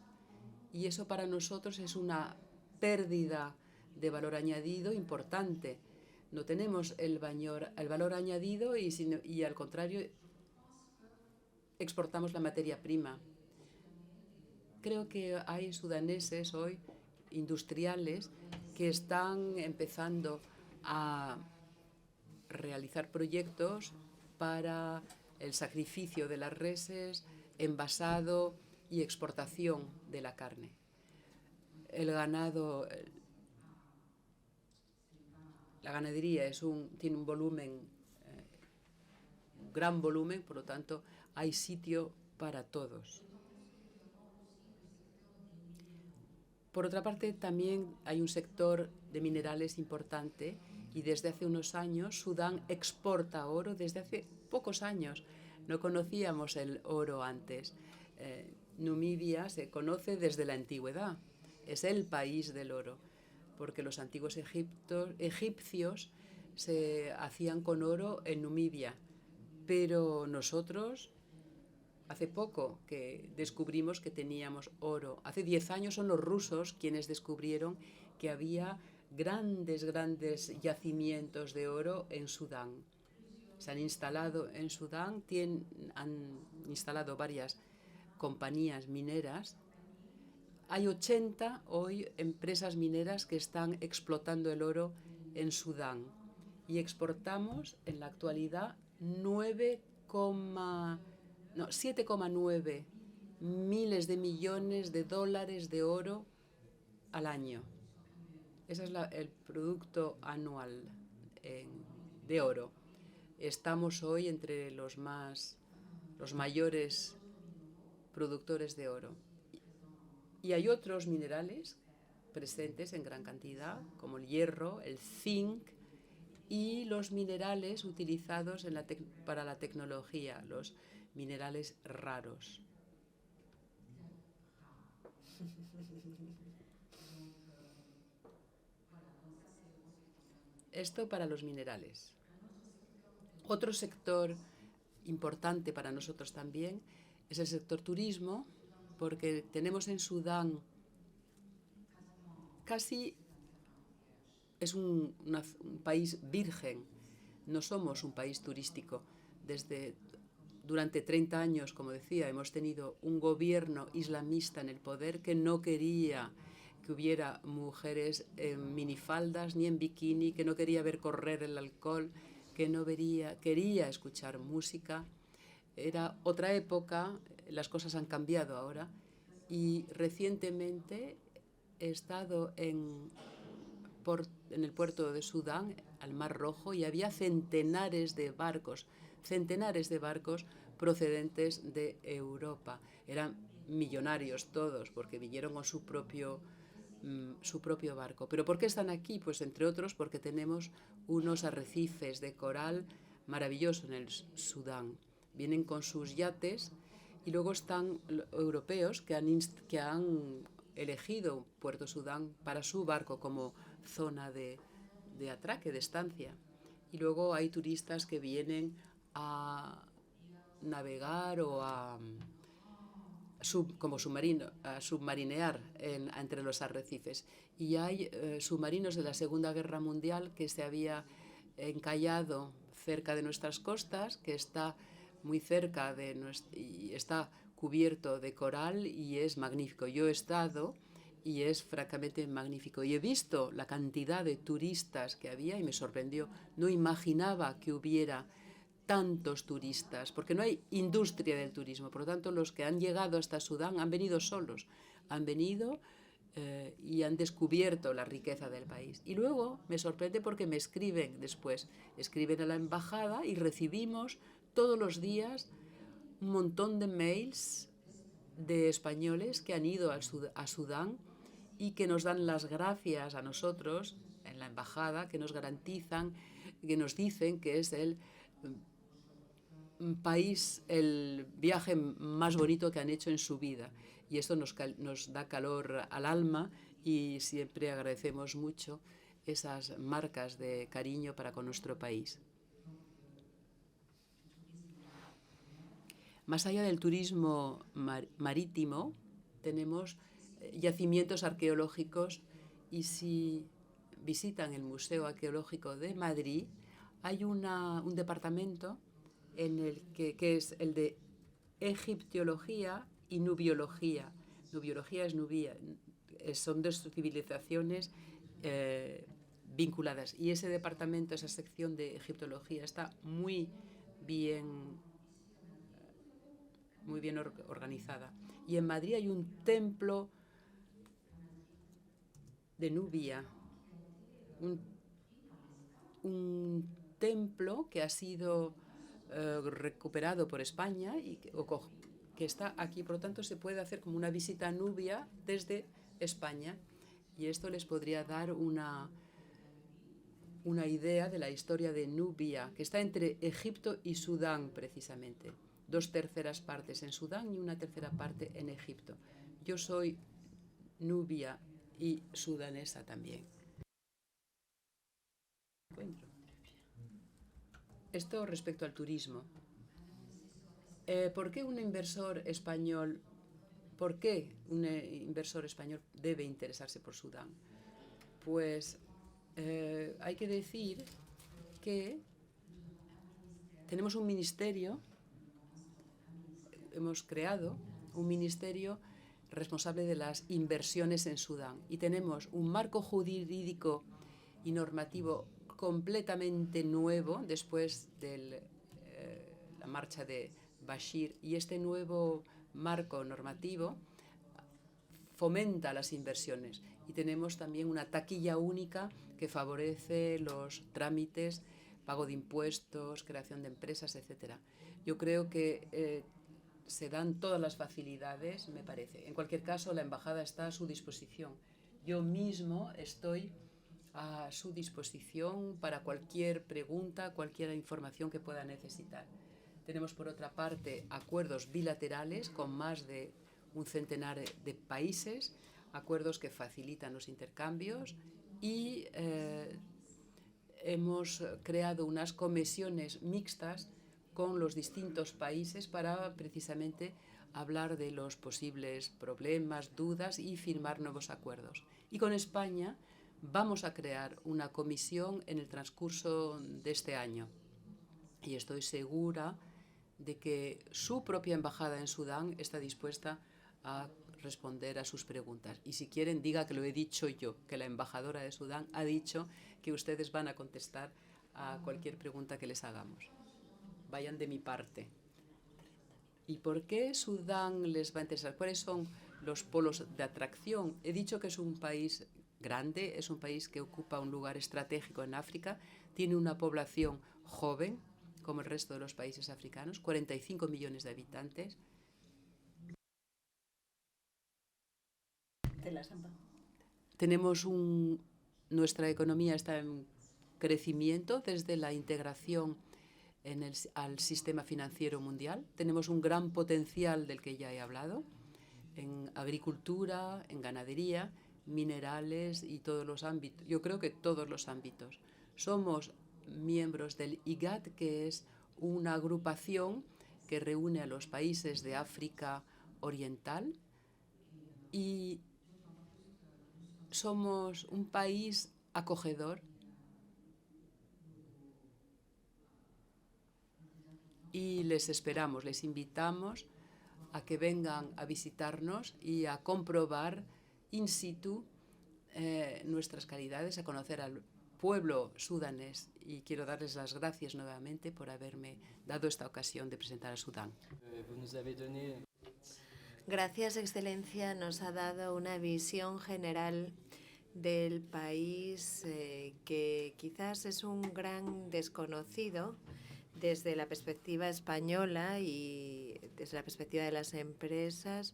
y eso para nosotros es una pérdida de valor añadido importante. No tenemos el valor añadido y al contrario exportamos la materia prima. Creo que hay sudaneses hoy, industriales, que están empezando a realizar proyectos para el sacrificio de las reses, envasado y exportación de la carne. El ganado, la ganadería tiene un volumen, un gran volumen, por lo tanto hay sitio para todos. Por otra parte, también hay un sector de minerales importante y desde hace unos años Sudán exporta oro, desde hace pocos años. No conocíamos el oro antes. Namibia se conoce desde la antigüedad. Es el país del oro, porque los antiguos egipcios se hacían con oro en Namibia. Pero nosotros, hace poco que descubrimos que teníamos oro. Hace 10 años son los rusos quienes descubrieron que había grandes yacimientos de oro en Sudán. Se han instalado en Sudán, han instalado varias compañías mineras. Hay 80 hoy empresas mineras que están explotando el oro en Sudán y exportamos en la actualidad 7,9 miles de millones de dólares de oro al año. Ese es el producto anual de oro. Estamos hoy entre los mayores productores de oro. Y hay otros minerales presentes en gran cantidad, como el hierro, el zinc y los minerales utilizados para la tecnología, los minerales raros. Esto para los minerales. Otro sector importante para nosotros también es el sector turismo, porque tenemos en Sudán casi es un país virgen. No somos un país turístico. Durante 30 años, como decía, hemos tenido un gobierno islamista en el poder que no quería que hubiera mujeres en minifaldas ni en bikini, que no quería ver correr el alcohol, que no quería escuchar música. Era otra época, las cosas han cambiado ahora y recientemente he estado en el puerto de Sudán, al Mar Rojo, y había centenares de barcos procedentes de Europa. Eran millonarios todos porque vinieron con su propio barco. ¿Pero por qué están aquí? Pues entre otros porque tenemos unos arrecifes de coral maravillosos en el Sudán. Vienen con sus yates y luego están europeos que han elegido Puerto Sudán para su barco como zona de atraque, de estancia. Y luego hay turistas que vienen a navegar o como submarino, a submarinear entre los arrecifes. Y hay submarinos de la Segunda Guerra Mundial que se había encallado cerca de nuestras costas, que está muy cerca y está cubierto de coral y es magnífico. Yo he estado y es francamente magnífico. Y he visto la cantidad de turistas que había y me sorprendió. No imaginaba que hubiera tantos turistas, porque no hay industria del turismo. Por lo tanto, los que han llegado hasta Sudán han venido solos. Han venido y han descubierto la riqueza del país. Y luego me sorprende porque me escriben después. Escriben a la embajada y recibimos todos los días un montón de mails de españoles que han ido a Sudán y que nos dan las gracias a nosotros en la embajada, que nos garantizan, que nos dicen que es el país, el viaje más bonito que han hecho en su vida. Y esto nos da calor al alma y siempre agradecemos mucho esas marcas de cariño para con nuestro país. Más allá del turismo marítimo, tenemos yacimientos arqueológicos, y si visitan el Museo Arqueológico de Madrid, hay un departamento en el que es el de egiptología y nubiología. Nubiología es Nubia, son dos civilizaciones vinculadas. Y ese departamento, esa sección de egiptología, está muy bien organizada. Y en Madrid hay un templo de Nubia, un templo que ha sido recuperado por España y que está aquí. Por lo tanto, se puede hacer como una visita a Nubia desde España, y esto les podría dar una idea de la historia de Nubia, que está entre Egipto y Sudán, precisamente. 2/3 partes en Sudán y 1/3 parte en Egipto. Yo soy nubia y sudanesa también. Esto respecto al turismo. ¿Por qué un inversor español debe interesarse por Sudán? Pues hay que decir que tenemos un ministerio, hemos creado un ministerio responsable de las inversiones en Sudán, y tenemos un marco jurídico y normativo completamente nuevo después de la marcha de Bashir, y este nuevo marco normativo fomenta las inversiones, y tenemos también una taquilla única que favorece los trámites, pago de impuestos, creación de empresas, etc. Yo creo que se dan todas las facilidades, me parece. En cualquier caso, la embajada está a su disposición. Yo mismo estoy a su disposición para cualquier pregunta, cualquier información que pueda necesitar. Tenemos, por otra parte, acuerdos bilaterales con más de un centenar de países, acuerdos que facilitan los intercambios, y hemos creado unas comisiones mixtas con los distintos países para precisamente hablar de los posibles problemas, dudas y firmar nuevos acuerdos. Y con España vamos a crear una comisión en el transcurso de este año, y estoy segura de que su propia embajada en Sudán está dispuesta a responder a sus preguntas. Y si quieren, diga que lo he dicho yo, que la embajadora de Sudán ha dicho que ustedes van a contestar a cualquier pregunta que les hagamos. Vayan de mi parte. ¿Y por qué Sudán les va a interesar? ¿Cuáles son los polos de atracción? He dicho que es un país grande, es un país que ocupa un lugar estratégico en África, tiene una población joven, como el resto de los países africanos, 45 millones de habitantes. Nuestra economía está en crecimiento desde la integración al sistema financiero mundial. Tenemos un gran potencial del que ya he hablado, en agricultura, en ganadería, minerales y todos los ámbitos. Yo creo que todos los ámbitos. Somos miembros del IGAD, que es una agrupación que reúne a los países de África Oriental, y somos un país acogedor, y les esperamos, les invitamos a que vengan a visitarnos y a comprobar in situ nuestras calidades, a conocer al pueblo sudanés, y quiero darles las gracias nuevamente por haberme dado esta ocasión de presentar a Sudán. Gracias, Excelencia. Nos ha dado una visión general del país que quizás es un gran desconocido desde la perspectiva española y desde la perspectiva de las empresas,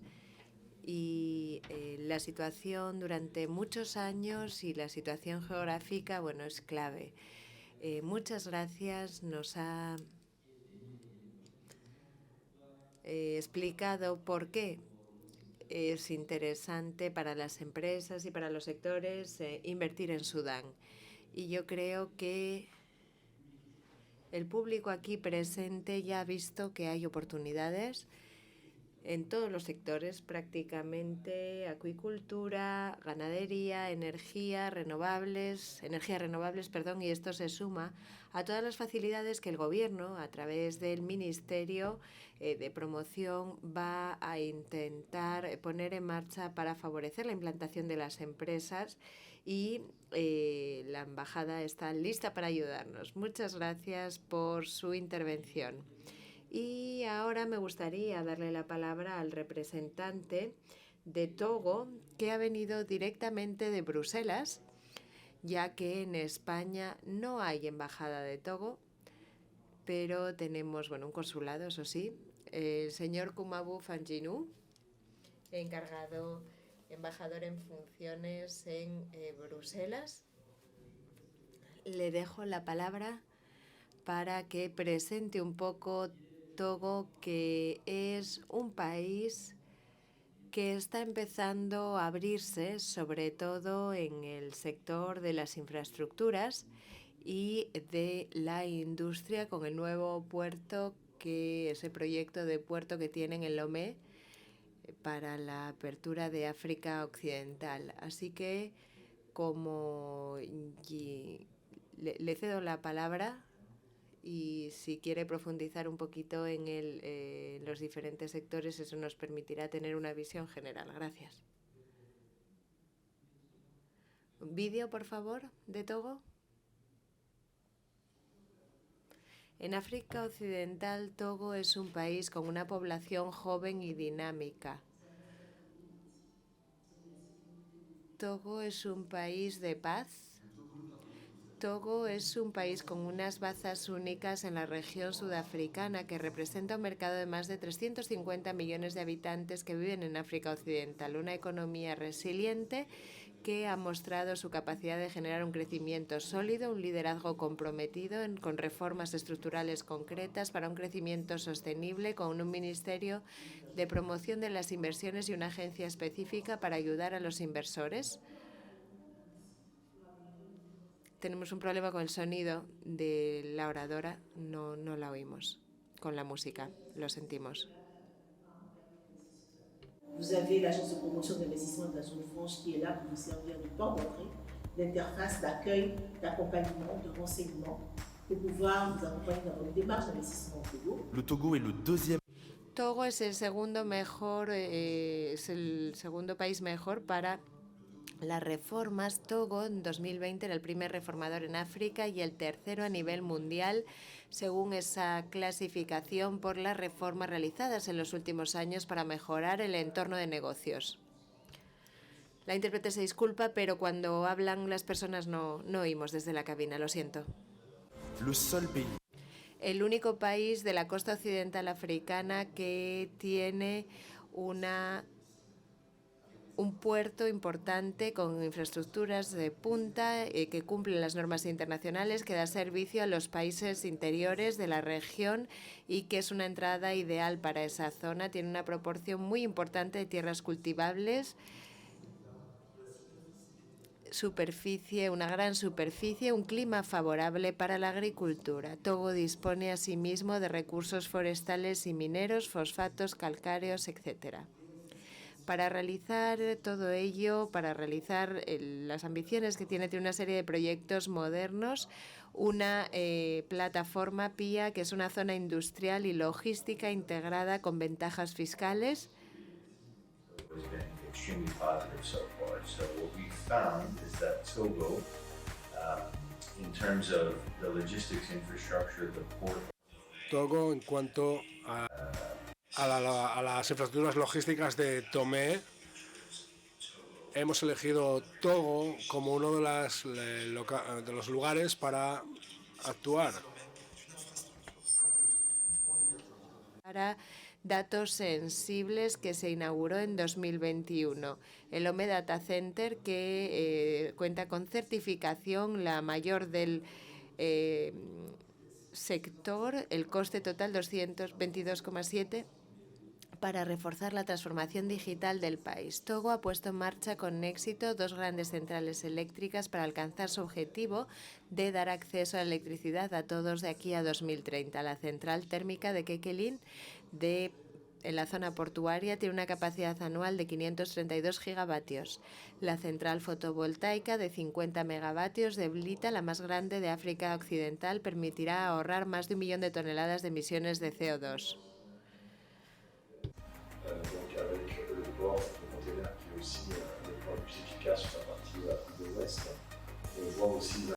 y la situación durante muchos años y la situación geográfica, bueno, es clave. Muchas gracias. Nos ha explicado por qué es interesante para las empresas y para los sectores invertir en Sudán. Y yo creo que El público aquí presente ya ha visto que hay oportunidades en todos los sectores, prácticamente: acuicultura, ganadería, energías renovables, y esto se suma a todas las facilidades que el Gobierno, a través del Ministerio de Promoción, va a intentar poner en marcha para favorecer la implantación de las empresas, y la embajada está lista para ayudarnos. Muchas gracias por su intervención. Y ahora me gustaría darle la palabra al representante de Togo, que ha venido directamente de Bruselas, ya que en España no hay embajada de Togo, pero tenemos, un consulado, eso sí. El señor Kumabu Fanjinu, embajador en funciones en Bruselas. Le dejo la palabra para que presente un poco Togo, que es un país que está empezando a abrirse, sobre todo en el sector de las infraestructuras y de la industria, con el nuevo puerto, ese proyecto de puerto que tienen en Lomé para la apertura de África Occidental. Así que, como le cedo la palabra, y si quiere profundizar un poquito en los diferentes sectores, eso nos permitirá tener una visión general. Gracias. Vídeo, por favor, de Togo. En África Occidental, Togo es un país con una población joven y dinámica. Togo es un país de paz. Togo es un país con unas bazas únicas en la región sudafricana, que representa un mercado de más de 350 millones de habitantes que viven en África Occidental, una economía resiliente que ha mostrado su capacidad de generar un crecimiento sólido, un liderazgo comprometido con reformas estructurales concretas para un crecimiento sostenible, con un ministerio de promoción de las inversiones y una agencia específica para ayudar a los inversores. Tenemos un problema con el sonido de la oradora, no la oímos con la música, lo sentimos. Vous avez l'agence de promotion d'investissement de la zone franche qui est là pour vous servir de porte d'entrée, d'interface, d'accueil, d'accompagnement, de renseignement, pour pouvoir vous accompagner dans votre démarche d'investissement au Togo. Le Togo est le deuxième. Togo es el segundo país mejor para las reformas. Togo en 2020 era el primer reformador en África y el tercero a nivel mundial, según esa clasificación, por las reformas realizadas en los últimos años para mejorar el entorno de negocios. La intérprete se disculpa, pero cuando hablan las personas no oímos desde la cabina, lo siento. El único país de la costa occidental africana que tiene un puerto importante con infraestructuras de punta, que cumplen las normas internacionales, que da servicio a los países interiores de la región y que es una entrada ideal para esa zona. Tiene una proporción muy importante de tierras cultivables, una gran superficie, un clima favorable para la agricultura. Togo dispone asimismo de recursos forestales y mineros, fosfatos, calcáreos, etcétera. Para realizar todo ello, para realizar las ambiciones que tiene una serie de proyectos modernos, una plataforma PIA, que es una zona industrial y logística integrada con ventajas fiscales. Togo, en cuanto a las infraestructuras logísticas de Tomé, hemos elegido Togo como uno de los lugares para actuar. Para datos sensibles, que se inauguró en 2021. El Lomé Data Center, que cuenta con certificación, la mayor del sector, el coste total 222,7 para reforzar la transformación digital del país. Togo ha puesto en marcha con éxito 2 grandes centrales eléctricas para alcanzar su objetivo de dar acceso a la electricidad a todos de aquí a 2030. La central térmica de Kekelin en la zona portuaria tiene una capacidad anual de 532 gigavatios. La central fotovoltaica de 50 megavatios de Blita, la más grande de África Occidental, permitirá ahorrar más de 1 millón de toneladas de emisiones de CO2. Donc avec le port de container qui est aussi le port le plus efficace sur la partie de l'ouest. On voit aussi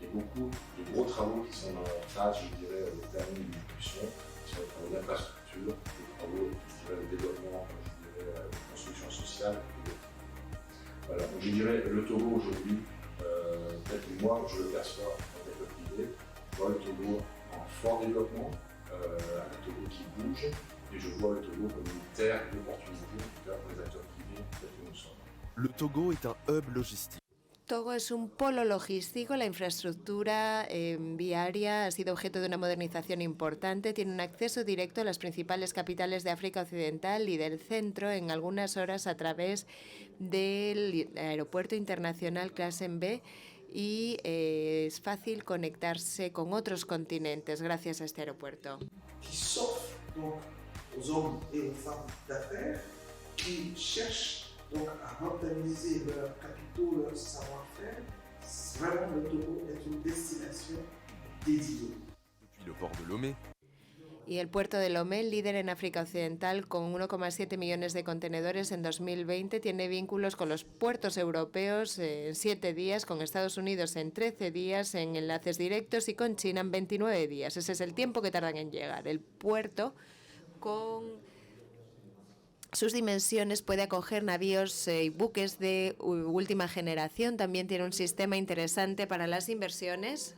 et beaucoup de gros travaux qui sont en phase, je dirais, de planning de discussion sur les travaux d'infrastructure, les travaux, je dirais, de développement, je dirais, de construction sociale. Voilà, donc je dirais le Togo aujourd'hui, tel que moi je le perçois en secteur privé, je vois le Togo en fort développement, un Togo qui bouge, et je vois le Togo comme une terre d'opportunités pour les acteurs privés tels que nous sommes. Le Togo est un hub logistique. Togo es un polo logístico, la infraestructura viaria ha sido objeto de una modernización importante, tiene un acceso directo a las principales capitales de África Occidental y del centro en algunas horas a través del aeropuerto internacional Classen B y es fácil conectarse con otros continentes gracias a este aeropuerto. Qui s'offre donc aux hommes et aux femmes d'affaires qui cherchent donc à rentabiliser leurs capitaux, leur savoir-faire. Vraiment, le Togo est une destination dédiée. Depuis le port de Lomé. Y el puerto de Lomé, líder en África Occidental con 1,7 millones de contenedores en 2020, tiene vínculos con los puertos europeos en 7 días, con Estados Unidos en 13 días, en enlaces directos y con China en 29 días. Ese es el tiempo que tardan en llegar. El puerto, con sus dimensiones, puede acoger navíos y buques de última generación. También tiene un sistema interesante para las inversiones.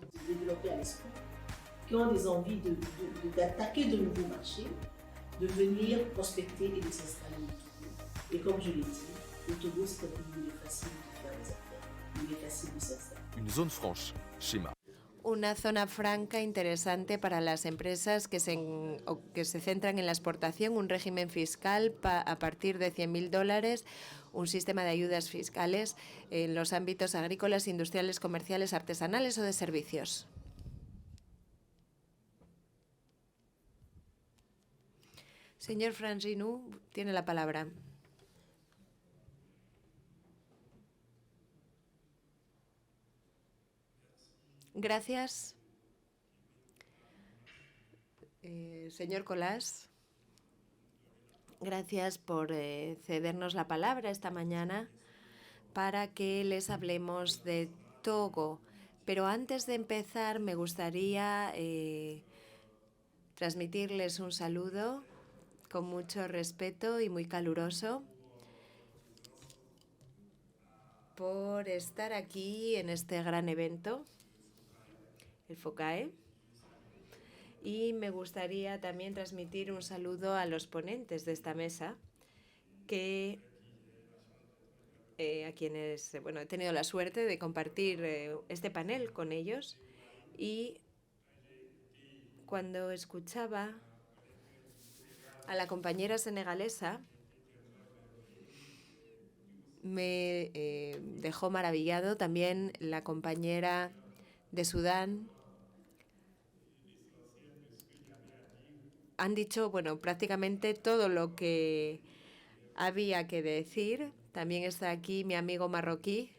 Qui ont des envies d'attaquer de nouveaux marchés, de venir prospecter et de s'installer au Togo. Et comme je l'ai dit, le Togo, c'est un pays où il est facile de faire des affaires, il est facile de s'installer. Une zone franche, schéma. Una zona franca interesante para las empresas que se centran en la exportación, un régimen fiscal a partir de $100.000, un sistema de ayudas fiscales en los ámbitos agrícolas, industriales, comerciales, artesanales o de servicios. Señor Franginou, tiene la palabra. Gracias. Señor Colás, gracias por cedernos la palabra esta mañana para que les hablemos de Togo. Pero antes de empezar, me gustaría transmitirles un saludo con mucho respeto y muy caluroso por estar aquí en este gran evento, el FOCAE. Y me gustaría también transmitir un saludo a los ponentes de esta mesa, a quienes he tenido la suerte de compartir este panel con ellos. Y cuando escuchaba a la compañera senegalesa, me dejó maravillado. También la compañera de Sudán. Han dicho, prácticamente todo lo que había que decir. También está aquí mi amigo marroquí.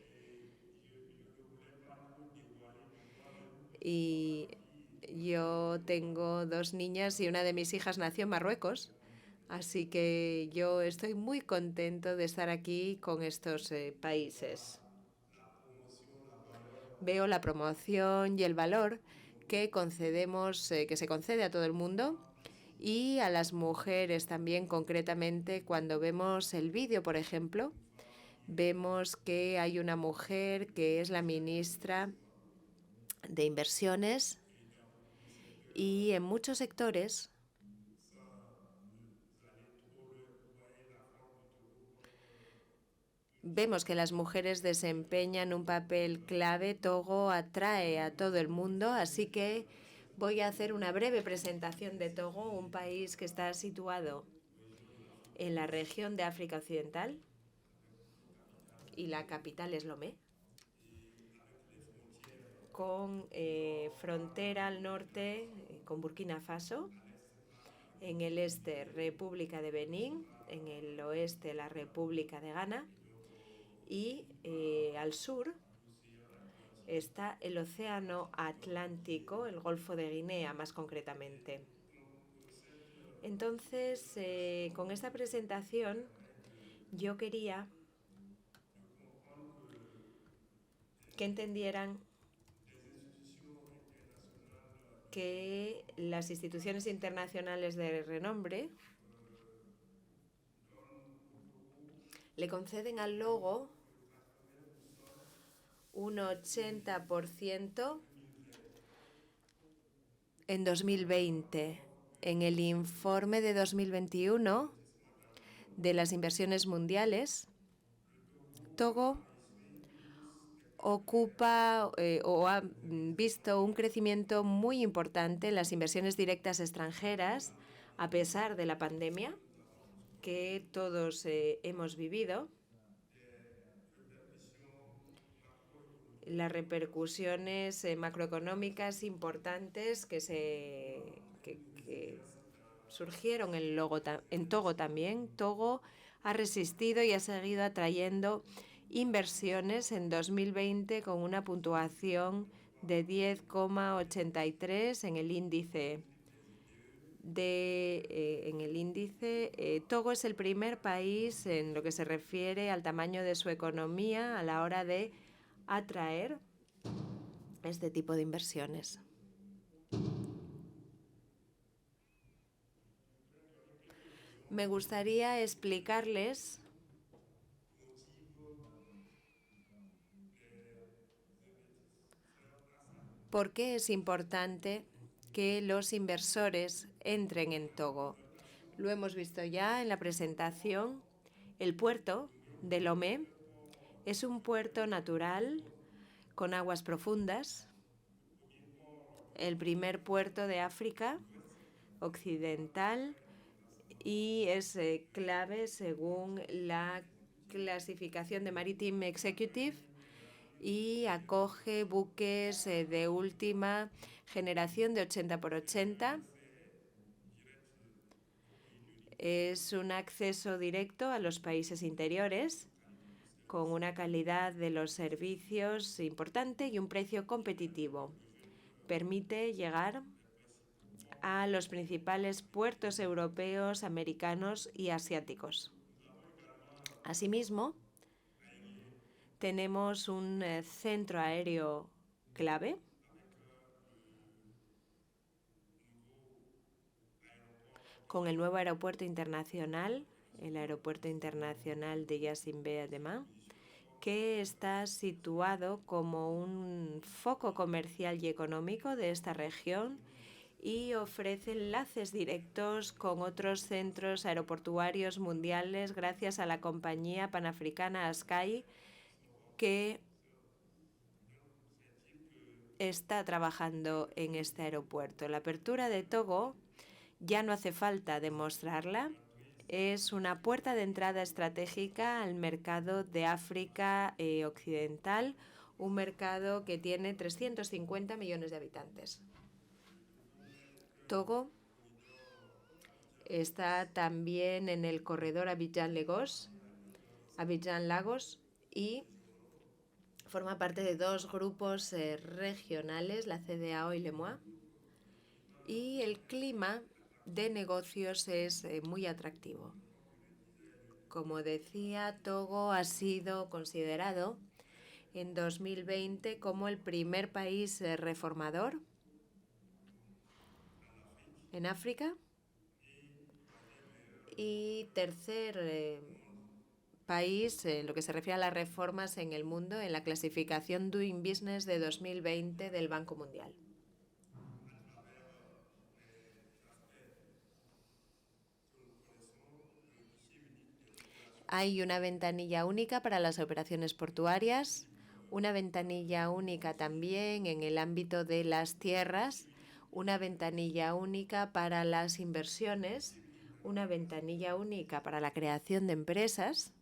Y yo tengo 2 niñas y una de mis hijas nació en Marruecos. Así que yo estoy muy contento de estar aquí con estos países. Veo la promoción y el valor que que se concede a todo el mundo y a las mujeres también, concretamente cuando vemos el vídeo, por ejemplo, vemos que hay una mujer que es la ministra de Inversiones y en muchos sectores vemos que las mujeres desempeñan un papel clave. Togo atrae a todo el mundo, así que voy a hacer una breve presentación de Togo, un país que está situado en la región de África Occidental y la capital es Lomé, con frontera al norte con Burkina Faso, en el este República de Benín, en el oeste la República de Ghana y al sur está el Océano Atlántico, el Golfo de Guinea más concretamente. Entonces, con esta presentación yo quería que entendieran que las instituciones internacionales de renombre le conceden al logo un 80% en 2020. En el informe de 2021 de las inversiones mundiales, Togo ocupa o ha visto un crecimiento muy importante en las inversiones directas extranjeras a pesar de la pandemia que todos hemos vivido. Las repercusiones macroeconómicas importantes que surgieron en Togo también. Togo ha resistido y ha seguido atrayendo inversiones en 2020 con una puntuación de 10,83 en el índice. Togo es el primer país en lo que se refiere al tamaño de su economía a la hora de atraer este tipo de inversiones. Me gustaría explicarles por qué es importante que los inversores entren en Togo. Lo hemos visto ya en la presentación. El puerto de Lomé es un puerto natural con aguas profundas, el primer puerto de África Occidental y es clave según la clasificación de Maritime Executive y acoge buques de última generación de 80x80. Es un acceso directo a los países interiores con una calidad de los servicios importante y un precio competitivo. Permite llegar a los principales puertos europeos, americanos y asiáticos. Asimismo, tenemos un centro aéreo clave con el nuevo aeropuerto internacional, el Aeropuerto Internacional de Yacine-Adema, que está situado como un foco comercial y económico de esta región y ofrece enlaces directos con otros centros aeroportuarios mundiales gracias a la compañía panafricana Askai, que está trabajando en este aeropuerto. La apertura de Togo ya no hace falta demostrarla. Es una puerta de entrada estratégica al mercado de África Occidental, un mercado que tiene 350 millones de habitantes. Togo está también en el corredor Abidjan-Lagos y forma parte de dos grupos regionales, la CEDEAO y LEMOA, y el clima de negocios es muy atractivo. Como decía, Togo ha sido considerado en 2020 como el primer país reformador en África y tercer país en lo que se refiere a las reformas en el mundo en la clasificación Doing Business de 2020 del Banco Mundial. Hay una ventanilla única para las operaciones portuarias, una ventanilla única también en el ámbito de las tierras, una ventanilla única para las inversiones, una ventanilla única para la creación de empresas.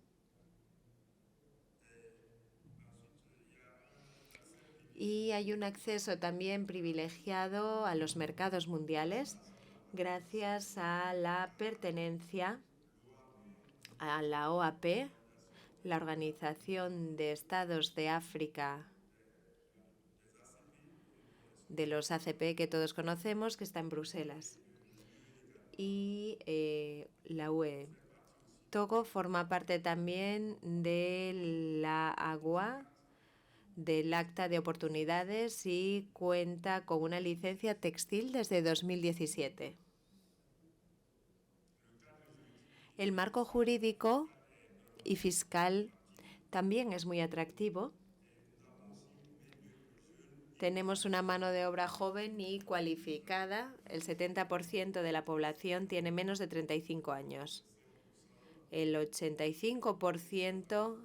Y hay un acceso también privilegiado a los mercados mundiales gracias a la pertenencia a la OAP, la Organización de Estados de África de los ACP que todos conocemos, que está en Bruselas, y la UE. Togo forma parte también de la AGOA, del Acta de Oportunidades, y cuenta con una licencia textil desde 2017. El marco jurídico y fiscal también es muy atractivo. Tenemos una mano de obra joven y cualificada. El 70% de la población tiene menos de 35 años. El 85%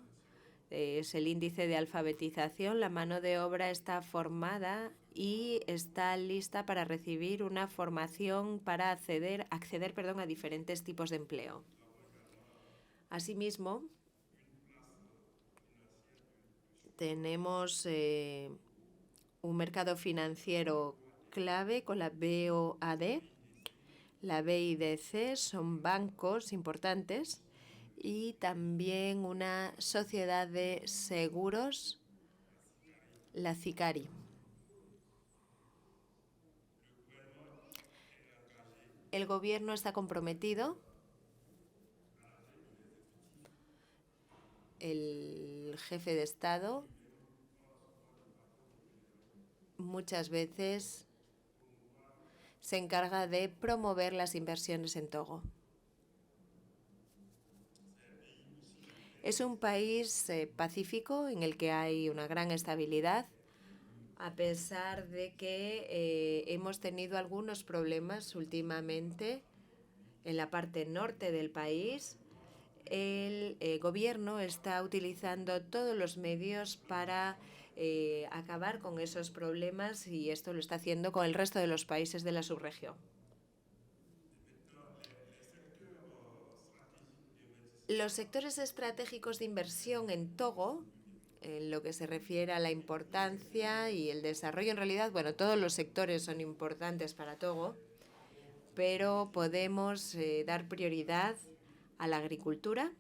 es el índice de alfabetización. La mano de obra está formada y está lista para recibir una formación para acceder a diferentes tipos de empleo. Asimismo, tenemos un mercado financiero clave con la BOAD. La BIDC son bancos importantes y también una sociedad de seguros, la CICARI. El gobierno está comprometido. El jefe de Estado muchas veces se encarga de promover las inversiones en Togo. Es un país pacífico en el que hay una gran estabilidad, a pesar de que hemos tenido algunos problemas últimamente en la parte norte del país. El gobierno está utilizando todos los medios para acabar con esos problemas, y esto lo está haciendo con el resto de los países de la subregión. Los sectores estratégicos de inversión en Togo, en lo que se refiere a la importancia y el desarrollo, en realidad, bueno, todos los sectores son importantes para Togo, pero podemos dar prioridad a la agricultura.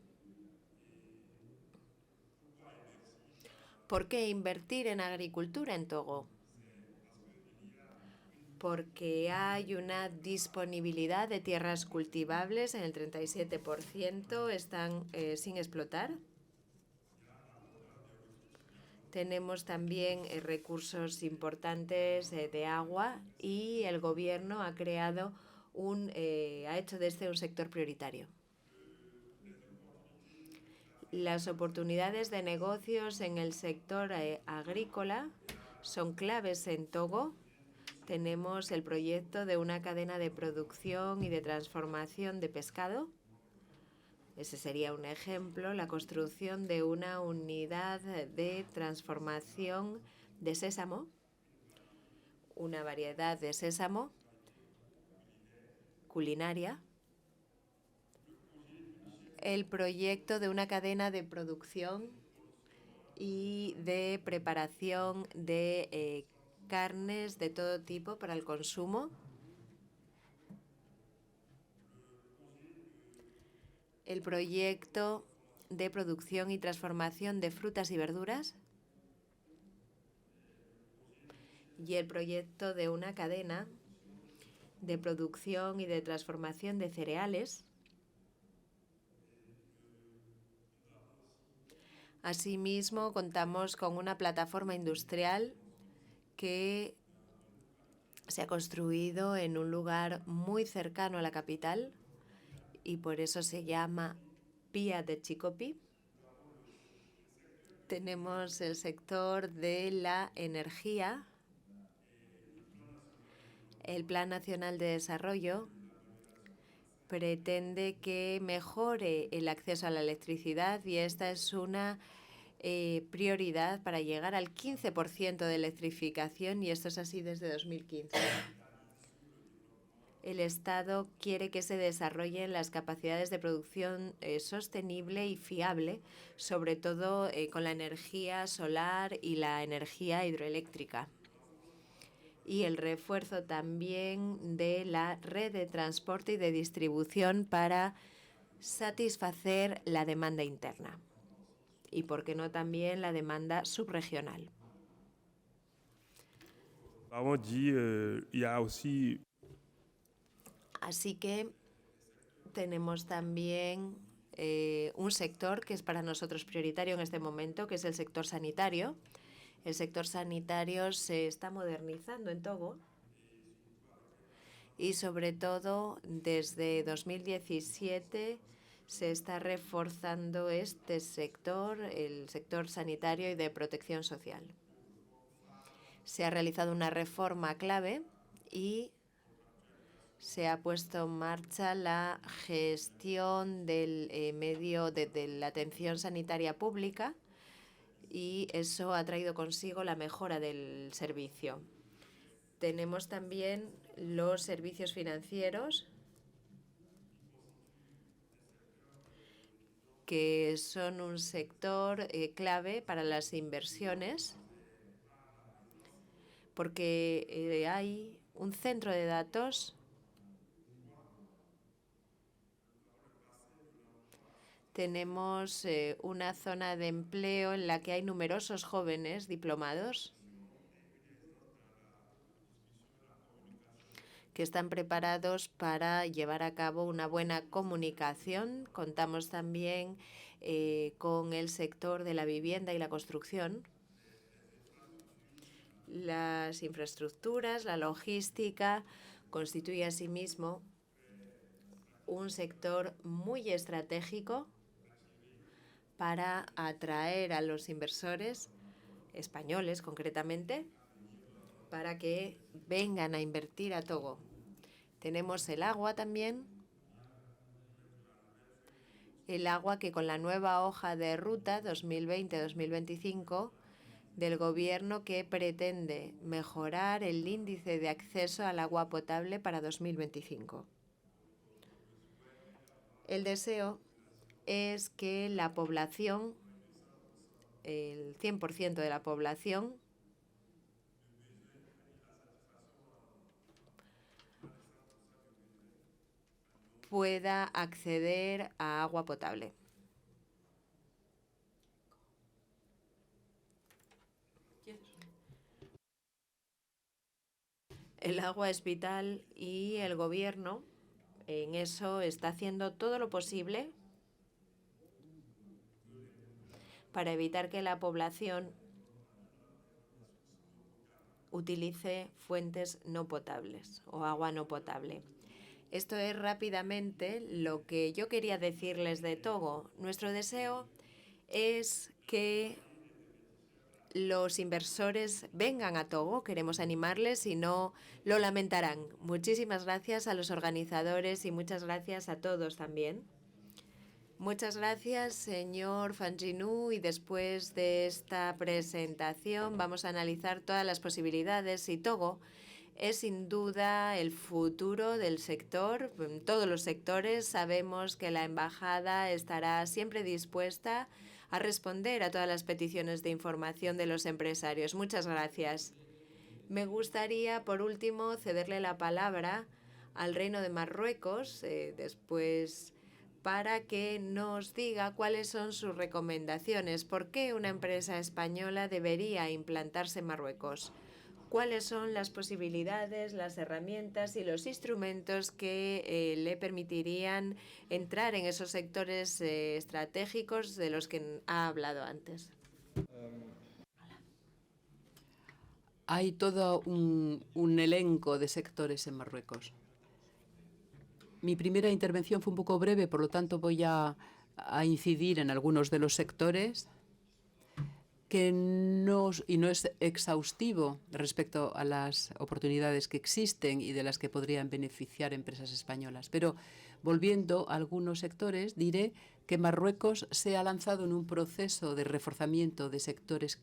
¿Por qué invertir en agricultura en Togo? Porque hay una disponibilidad de tierras cultivables, en el 37% están sin explotar. Tenemos también recursos importantes de agua, y el gobierno ha creado ha hecho de este un sector prioritario. Las oportunidades de negocios en el sector agrícola son claves en Togo. Tenemos el proyecto de una cadena de producción y de transformación de pescado. Ese sería un ejemplo, la construcción de una unidad de transformación de sésamo, una variedad de sésamo culinaria. El proyecto de una cadena de producción y de preparación de carnes de todo tipo para el consumo. El proyecto de producción y transformación de frutas y verduras. Y el proyecto de una cadena de producción y de transformación de cereales. Asimismo, contamos con una plataforma industrial que se ha construido en un lugar muy cercano a la capital, y por eso se llama Pía de Chikopi. Tenemos el sector de la energía, el Plan Nacional de Desarrollo, pretende que mejore el acceso a la electricidad y esta es una prioridad para llegar al 15% de electrificación y esto es así desde 2015. El Estado quiere que se desarrollen las capacidades de producción sostenible y fiable, sobre todo con la energía solar y la energía hidroeléctrica. Y el refuerzo también de la red de transporte y de distribución para satisfacer la demanda interna. Y, por qué no, también la demanda subregional. Así que tenemos también un sector que es para nosotros prioritario en este momento, que es el sector sanitario. El sector sanitario se está modernizando en Togo y, sobre todo, desde 2017 se está reforzando este sector, el sector sanitario y de protección social. Se ha realizado una reforma clave y se ha puesto en marcha la gestión del medio de la atención sanitaria pública y eso ha traído consigo la mejora del servicio. Tenemos también los servicios financieros, que son un sector clave para las inversiones, porque hay un centro de datos tenemos una zona de empleo en la que hay numerosos jóvenes diplomados que están preparados para llevar a cabo una buena comunicación. Contamos también con el sector de la vivienda y la construcción, las infraestructuras, la logística, constituye asimismo un sector muy estratégico para atraer a los inversores españoles, concretamente, para que vengan a invertir a Togo. Tenemos el agua también, el agua que con la nueva hoja de ruta 2020-2025 del Gobierno que pretende mejorar el índice de acceso al agua potable para 2025. El deseo es que la población, el 100% de la población, pueda acceder a agua potable. El agua es vital y el Gobierno en eso está haciendo todo lo posible para evitar que la población utilice fuentes no potables o agua no potable. Esto es rápidamente lo que yo quería decirles de Togo. Nuestro deseo es que los inversores vengan a Togo. Queremos animarles y no lo lamentarán. Muchísimas gracias a los organizadores y muchas gracias a todos también. Muchas gracias, señor Fanginou. Y después de esta presentación vamos a analizar todas las posibilidades y Togo es sin duda el futuro del sector. En todos los sectores sabemos que la embajada estará siempre dispuesta a responder a todas las peticiones de información de los empresarios. Muchas gracias. Me gustaría, por último, cederle la palabra al Reino de Marruecos después para que nos diga cuáles son sus recomendaciones. ¿Por qué una empresa española debería implantarse en Marruecos? ¿Cuáles son las posibilidades, las herramientas y los instrumentos que le permitirían entrar en esos sectores estratégicos de los que ha hablado antes? Hay todo un elenco de sectores en Marruecos. Mi primera intervención fue un poco breve, por lo tanto voy a incidir en algunos de los sectores y no es exhaustivo respecto a las oportunidades que existen y de las que podrían beneficiar empresas españolas. Pero Volviendo a algunos sectores, diré que Marruecos se ha lanzado en un proceso de reforzamiento de sectores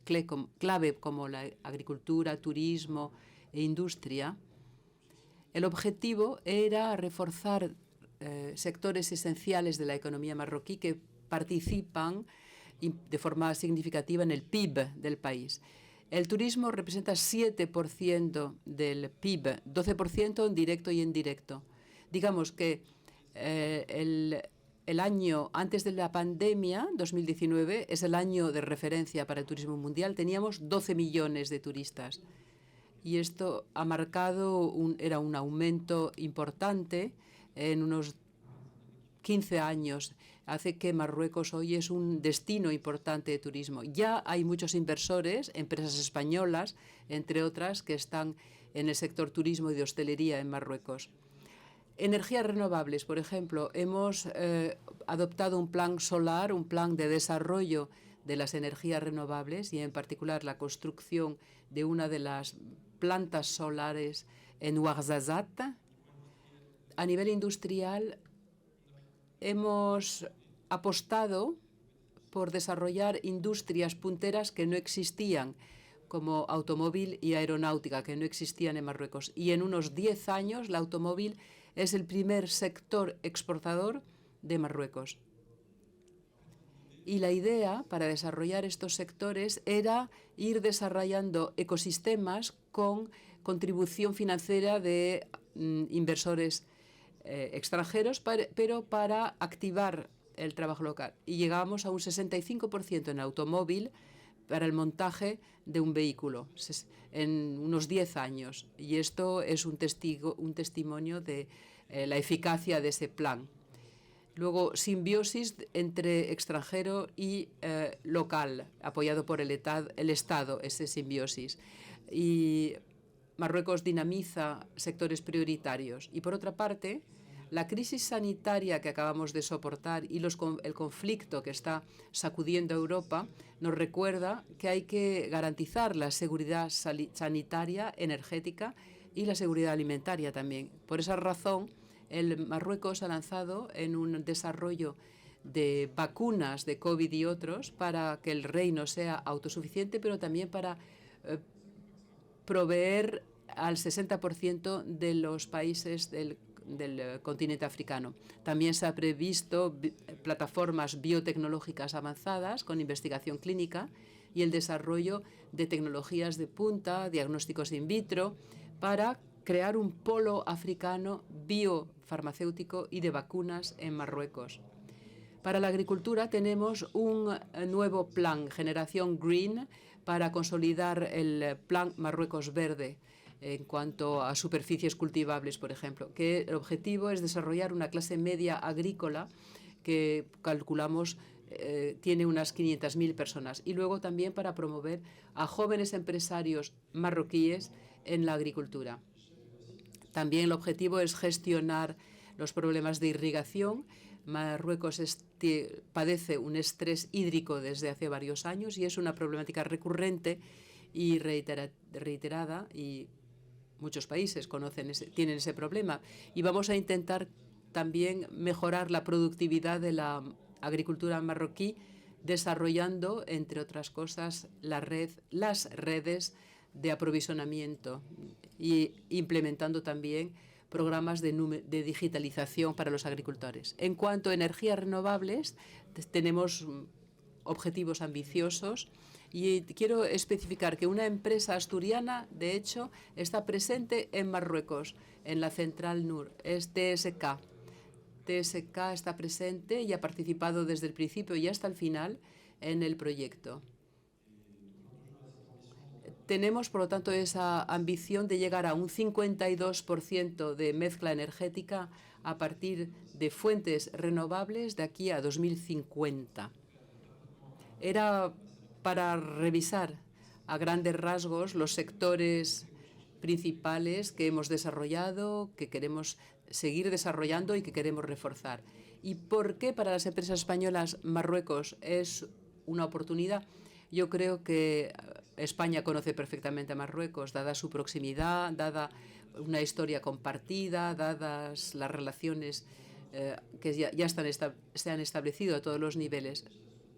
clave como la agricultura, turismo e industria. El objetivo era reforzar sectores esenciales de la economía marroquí que participan de forma significativa en el PIB del país. El turismo representa 7% del PIB, 12% en directo y indirecto. Digamos que el año antes de la pandemia, 2019, es el año de referencia para el turismo mundial. Teníamos 12 millones de turistas. Y esto ha marcado era un aumento importante en unos 15 años. Hace que Marruecos hoy es un destino importante de turismo. Ya hay muchos inversores, empresas españolas, entre otras, que están en el sector turismo y de hostelería en Marruecos. Energías renovables, por ejemplo, hemos adoptado un plan solar, un plan de desarrollo de las energías renovables y en particular la construcción de una de las plantas solares en Ouarzazate. A nivel industrial, hemos apostado por desarrollar industrias punteras que no existían, como automóvil y aeronáutica, que no existían en Marruecos. Y en unos 10 años, el automóvil es el primer sector exportador de Marruecos. Y la idea para desarrollar estos sectores era ir desarrollando ecosistemas con contribución financiera de inversores extranjeros, pero para activar el trabajo local. Y llegamos a un 65% en automóvil para el montaje de un vehículo en unos 10 años. Y esto es un testimonio de la eficacia de ese plan. Luego, simbiosis entre extranjero y local, apoyado por el Estado, ese simbiosis. Y Marruecos dinamiza sectores prioritarios. Y por otra parte, la crisis sanitaria que acabamos de soportar y el conflicto que está sacudiendo a Europa nos recuerda que hay que garantizar la seguridad sanitaria, energética y la seguridad alimentaria también. Por esa razón, Marruecos ha lanzado en un desarrollo de vacunas de COVID y otros para que el reino sea autosuficiente, pero también para proveer al 60% de los países del continente africano. También se ha previsto plataformas biotecnológicas avanzadas con investigación clínica y el desarrollo de tecnologías de punta, diagnósticos in vitro, para crear un polo africano biofarmacéutico y de vacunas en Marruecos. Para la agricultura tenemos un nuevo plan, Generación Green, para consolidar el plan Marruecos Verde, en cuanto a superficies cultivables, por ejemplo, que el objetivo es desarrollar una clase media agrícola que calculamos tiene unas 500.000 personas. Y luego también para promover a jóvenes empresarios marroquíes en la agricultura. También el objetivo es gestionar los problemas de irrigación. Marruecos padece un estrés hídrico desde hace varios años y es una problemática recurrente y reiterada, y muchos países tienen ese problema. Y vamos a intentar también mejorar la productividad de la agricultura marroquí, desarrollando, entre otras cosas, las redes de aprovisionamiento y implementando también programas de digitalización para los agricultores. En cuanto a energías renovables, tenemos objetivos ambiciosos. Y quiero especificar que una empresa asturiana, de hecho, está presente en Marruecos, en la central NUR, es TSK. TSK está presente y ha participado desde el principio y hasta el final en el proyecto. Tenemos, por lo tanto, esa ambición de llegar a un 52% de mezcla energética a partir de fuentes renovables de aquí a 2050. Era para revisar a grandes rasgos los sectores principales que hemos desarrollado, que queremos seguir desarrollando y que queremos reforzar. ¿Y por qué para las empresas españolas Marruecos es una oportunidad? Yo creo que España conoce perfectamente a Marruecos, dada su proximidad, dada una historia compartida, dadas las relaciones que ya se han establecido a todos los niveles.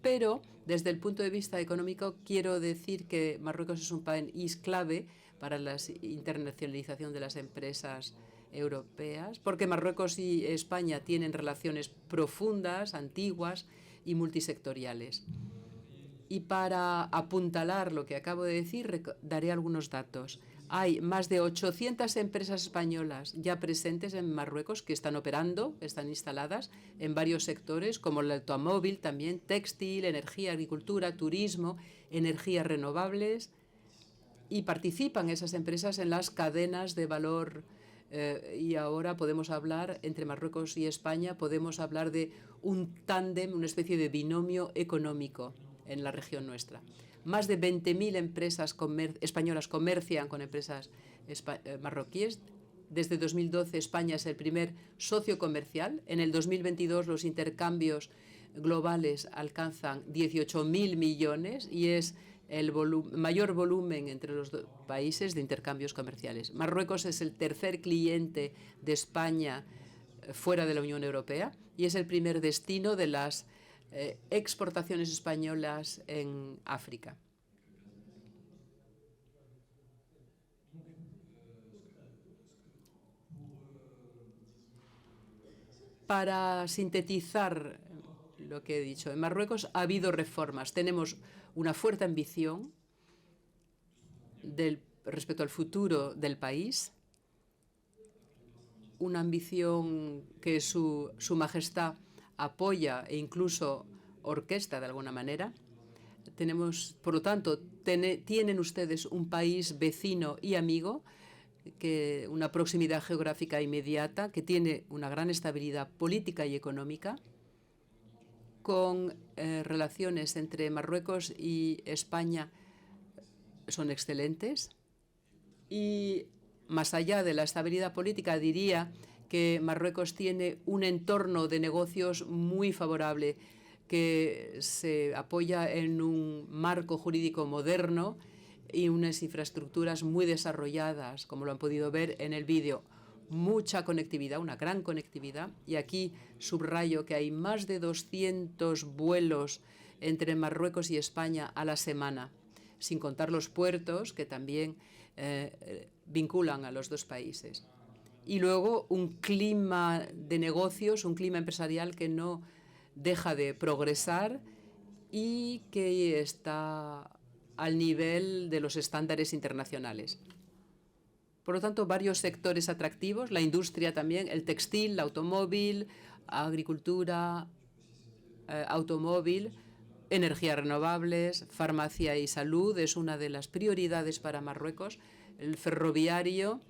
Pero desde el punto de vista económico quiero decir que Marruecos es un país clave para la internacionalización de las empresas europeas, porque Marruecos y España tienen relaciones profundas, antiguas y multisectoriales. Y para apuntalar lo que acabo de decir, daré algunos datos. Hay más de 800 empresas españolas ya presentes en Marruecos que están operando, están instaladas en varios sectores como el automóvil, también textil, energía, agricultura, turismo, energías renovables, y participan esas empresas en las cadenas de valor. Y ahora podemos hablar, entre Marruecos y España, podemos hablar de un tándem, una especie de binomio económico en la región nuestra. Más de 20.000 empresas españolas comercian con empresas marroquíes. Desde 2012 España es el primer socio comercial. En el 2022 los intercambios globales alcanzan 18.000 millones y es el mayor volumen entre los dos países de intercambios comerciales. Marruecos es el tercer cliente de España fuera de la Unión Europea y es el primer destino de las exportaciones españolas en África. Para sintetizar lo que he dicho, en Marruecos ha habido reformas. Tenemos una fuerte ambición respecto al futuro del país, una ambición que su Majestad apoya e incluso orquesta de alguna manera. Por lo tanto, tienen ustedes un país vecino y amigo, una proximidad geográfica inmediata, que tiene una gran estabilidad política y económica, con relaciones entre Marruecos y España son excelentes. Y más allá de la estabilidad política, diría que Marruecos tiene un entorno de negocios muy favorable, que se apoya en un marco jurídico moderno y unas infraestructuras muy desarrolladas, como lo han podido ver en el vídeo. Mucha conectividad, una gran conectividad, y aquí subrayo que hay más de 200 vuelos entre Marruecos y España a la semana, sin contar los puertos que también vinculan a los dos países. Y luego un clima de negocios, un clima empresarial que no deja de progresar y que está al nivel de los estándares internacionales. Por lo tanto, varios sectores atractivos, la industria también, el textil, el automóvil, agricultura, automóvil, energías renovables, farmacia y salud es una de las prioridades para Marruecos, el ferroviario,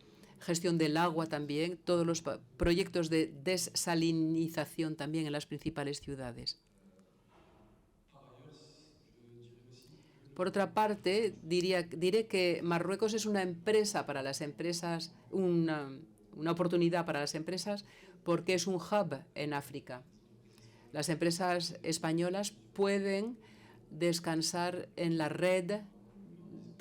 gestión del agua también, todos los proyectos de desalinización también en las principales ciudades. Por otra parte, diré que Marruecos es una empresa para las empresas, una oportunidad para las empresas, porque es un hub en África. Las empresas españolas pueden descansar en la red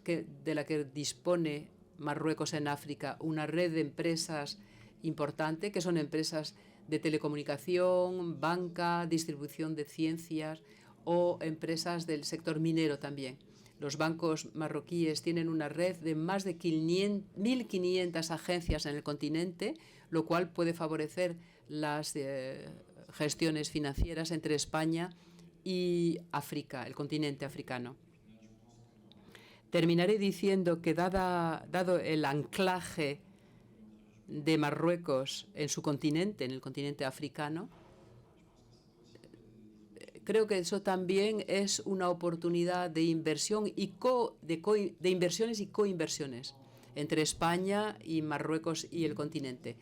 de la que dispone Marruecos en África, una red de empresas importante, que son empresas de telecomunicación, banca, distribución de ciencias o empresas del sector minero también. Los bancos marroquíes tienen una red de más de 1.500 agencias en el continente, lo cual puede favorecer las gestiones financieras entre España y África, el continente africano. Terminaré diciendo que dado el anclaje de Marruecos en su continente, en el continente africano, creo que eso también es una oportunidad de inversión de inversiones y coinversiones entre España y Marruecos y el continente.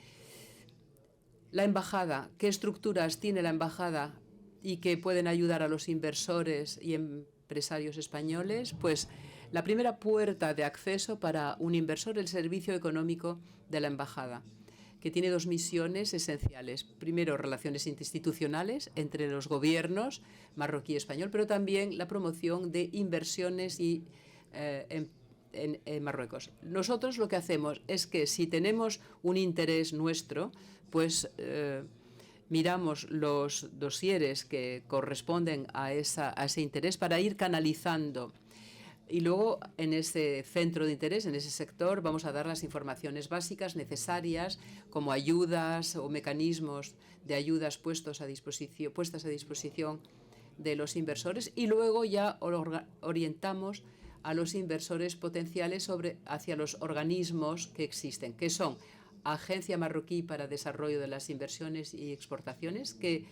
La embajada, ¿qué estructuras tiene la embajada y que pueden ayudar a los inversores y empresarios españoles? Pues la primera puerta de acceso para un inversor, el servicio económico de la embajada, que tiene dos misiones esenciales. Primero, relaciones institucionales entre los gobiernos marroquí y español, pero también la promoción de inversiones en Marruecos. Nosotros lo que hacemos es que si tenemos un interés nuestro, pues miramos los dosieres que corresponden a ese interés para ir canalizando. Y luego, en ese centro de interés, en ese sector, vamos a dar las informaciones básicas necesarias, como ayudas o mecanismos de ayudas puestas a disposición de los inversores, y luego ya orientamos a los inversores potenciales hacia los organismos que existen, que son Agencia Marroquí para Desarrollo de las Inversiones y Exportaciones, que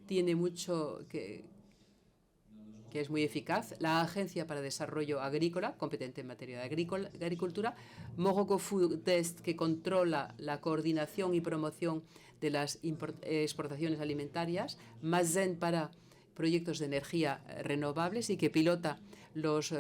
tiene mucho que es muy eficaz, la Agencia para Desarrollo Agrícola, competente en materia de agricultura, Morocco Food Test, que controla la coordinación y promoción de las exportaciones alimentarias, Mazen para proyectos de energía renovables y que pilota los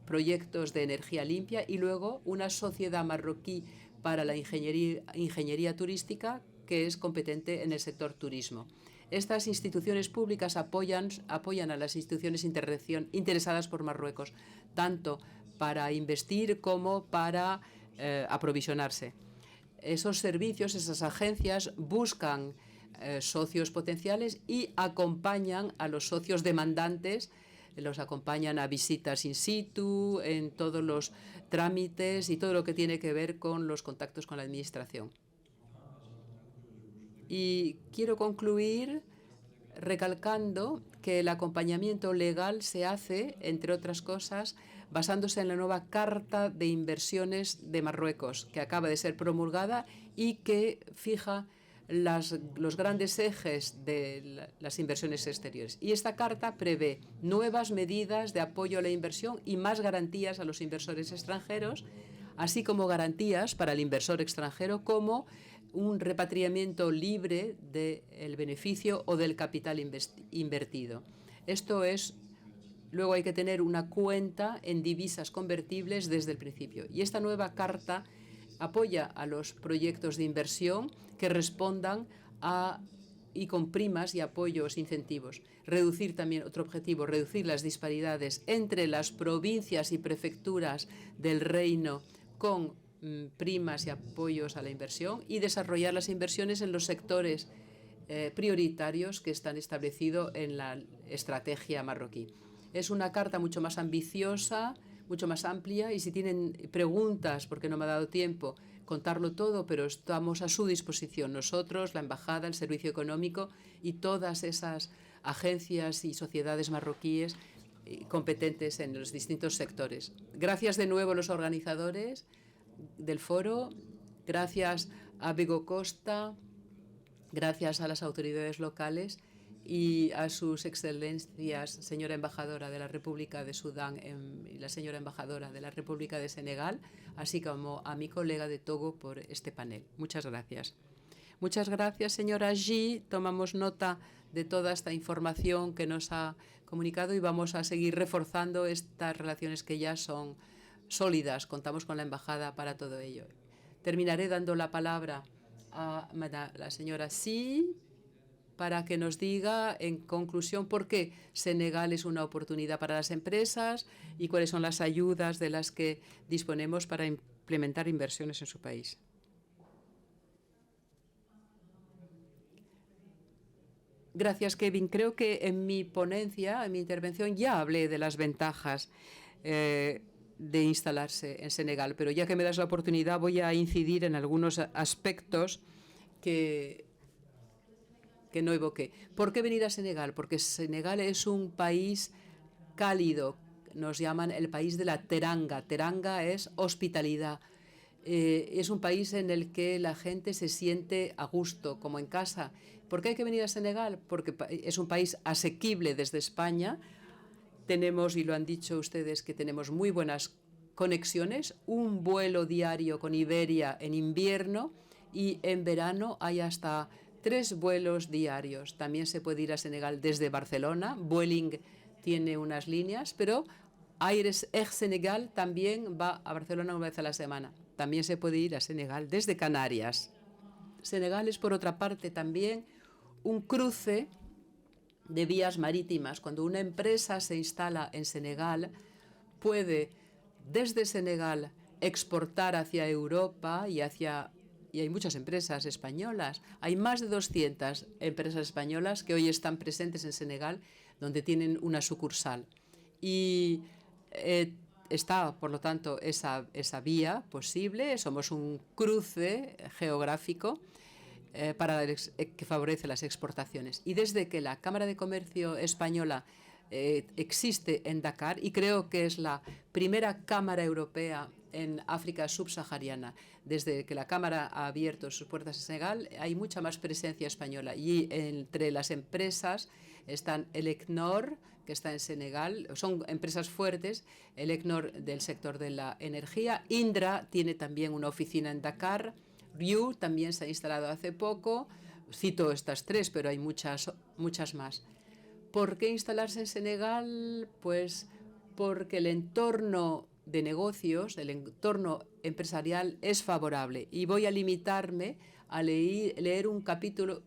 proyectos de energía limpia, y luego una sociedad marroquí para la ingeniería turística, que es competente en el sector turismo. Estas instituciones públicas apoyan a las instituciones interesadas por Marruecos, tanto para investir como para aprovisionarse. Esos servicios, esas agencias, buscan socios potenciales y acompañan a los socios demandantes, los acompañan a visitas in situ, en todos los trámites y todo lo que tiene que ver con los contactos con la administración. Y quiero concluir recalcando que el acompañamiento legal se hace, entre otras cosas, basándose en la nueva Carta de Inversiones de Marruecos, que acaba de ser promulgada y que fija los grandes ejes de las inversiones exteriores. Y esta carta prevé nuevas medidas de apoyo a la inversión y más garantías a los inversores extranjeros, así como garantías para el inversor extranjero, como un repatriamiento libre del beneficio o del capital invertido. Esto es, luego hay que tener una cuenta en divisas convertibles desde el principio. Y esta nueva carta apoya a los proyectos de inversión que respondan y con primas y apoyos, incentivos. Reducir también, otro objetivo, reducir las disparidades entre las provincias y prefecturas del reino con primas y apoyos a la inversión, y desarrollar las inversiones en los sectores prioritarios que están establecidos en la estrategia marroquí. Es una carta mucho más ambiciosa, mucho más amplia, y si tienen preguntas, porque no me ha dado tiempo contarlo todo, pero estamos a su disposición, nosotros, la Embajada, el Servicio Económico y todas esas agencias y sociedades marroquíes competentes en los distintos sectores. Gracias de nuevo a los organizadores del foro, gracias a Bego Costa, gracias a las autoridades locales y a sus excelencias, señora embajadora de la República de Sudán y la señora embajadora de la República de Senegal, así como a mi colega de Togo por este panel. Muchas gracias. Muchas gracias, señora G. Tomamos nota de toda esta información que nos ha comunicado y vamos a seguir reforzando estas relaciones que ya son sólidas. Contamos con la embajada para todo ello. Terminaré dando la palabra a la señora Sí para que nos diga, en conclusión, por qué Senegal es una oportunidad para las empresas y cuáles son las ayudas de las que disponemos para implementar inversiones en su país. Gracias, Kevin. Creo que en mi ponencia, en mi intervención, ya hablé de las ventajas de instalarse en Senegal, pero ya que me das la oportunidad voy a incidir en algunos aspectos que no evoqué. ¿Por qué venir a Senegal? Porque Senegal es un país cálido, nos llaman el país de la teranga. Teranga es hospitalidad. Es un país en el que la gente se siente a gusto, como en casa. ¿Por qué hay que venir a Senegal? Porque es un país asequible desde España. Tenemos, y lo han dicho ustedes, que tenemos muy buenas conexiones, un vuelo diario con Iberia en invierno y en verano hay hasta 3 vuelos diarios. También se puede ir a Senegal desde Barcelona. Vueling tiene unas líneas, pero Air Senegal también va a Barcelona una vez a la semana. También se puede ir a Senegal desde Canarias. Senegal es, por otra parte, también un cruce de vías marítimas. Cuando una empresa se instala en Senegal, puede desde Senegal exportar hacia Europa y hacia y hay muchas empresas españolas. Hay más de 200 empresas españolas que hoy están presentes en Senegal, donde tienen una sucursal. Y está, por lo tanto, esa vía posible. Somos un cruce geográfico que favorece las exportaciones. Y desde que la Cámara de Comercio Española existe en Dakar, y creo que es la primera Cámara Europea en África subsahariana, desde que la Cámara ha abierto sus puertas en Senegal, hay mucha más presencia española. Y entre las empresas están Elecnor, que está en Senegal, son empresas fuertes, Elecnor del sector de la energía, Indra tiene también una oficina en Dakar, Riu también se ha instalado hace poco, cito estas tres, pero hay muchas más. ¿Por qué instalarse en Senegal? Pues porque el entorno de negocios, el entorno empresarial es favorable, y voy a limitarme a leer un capítulo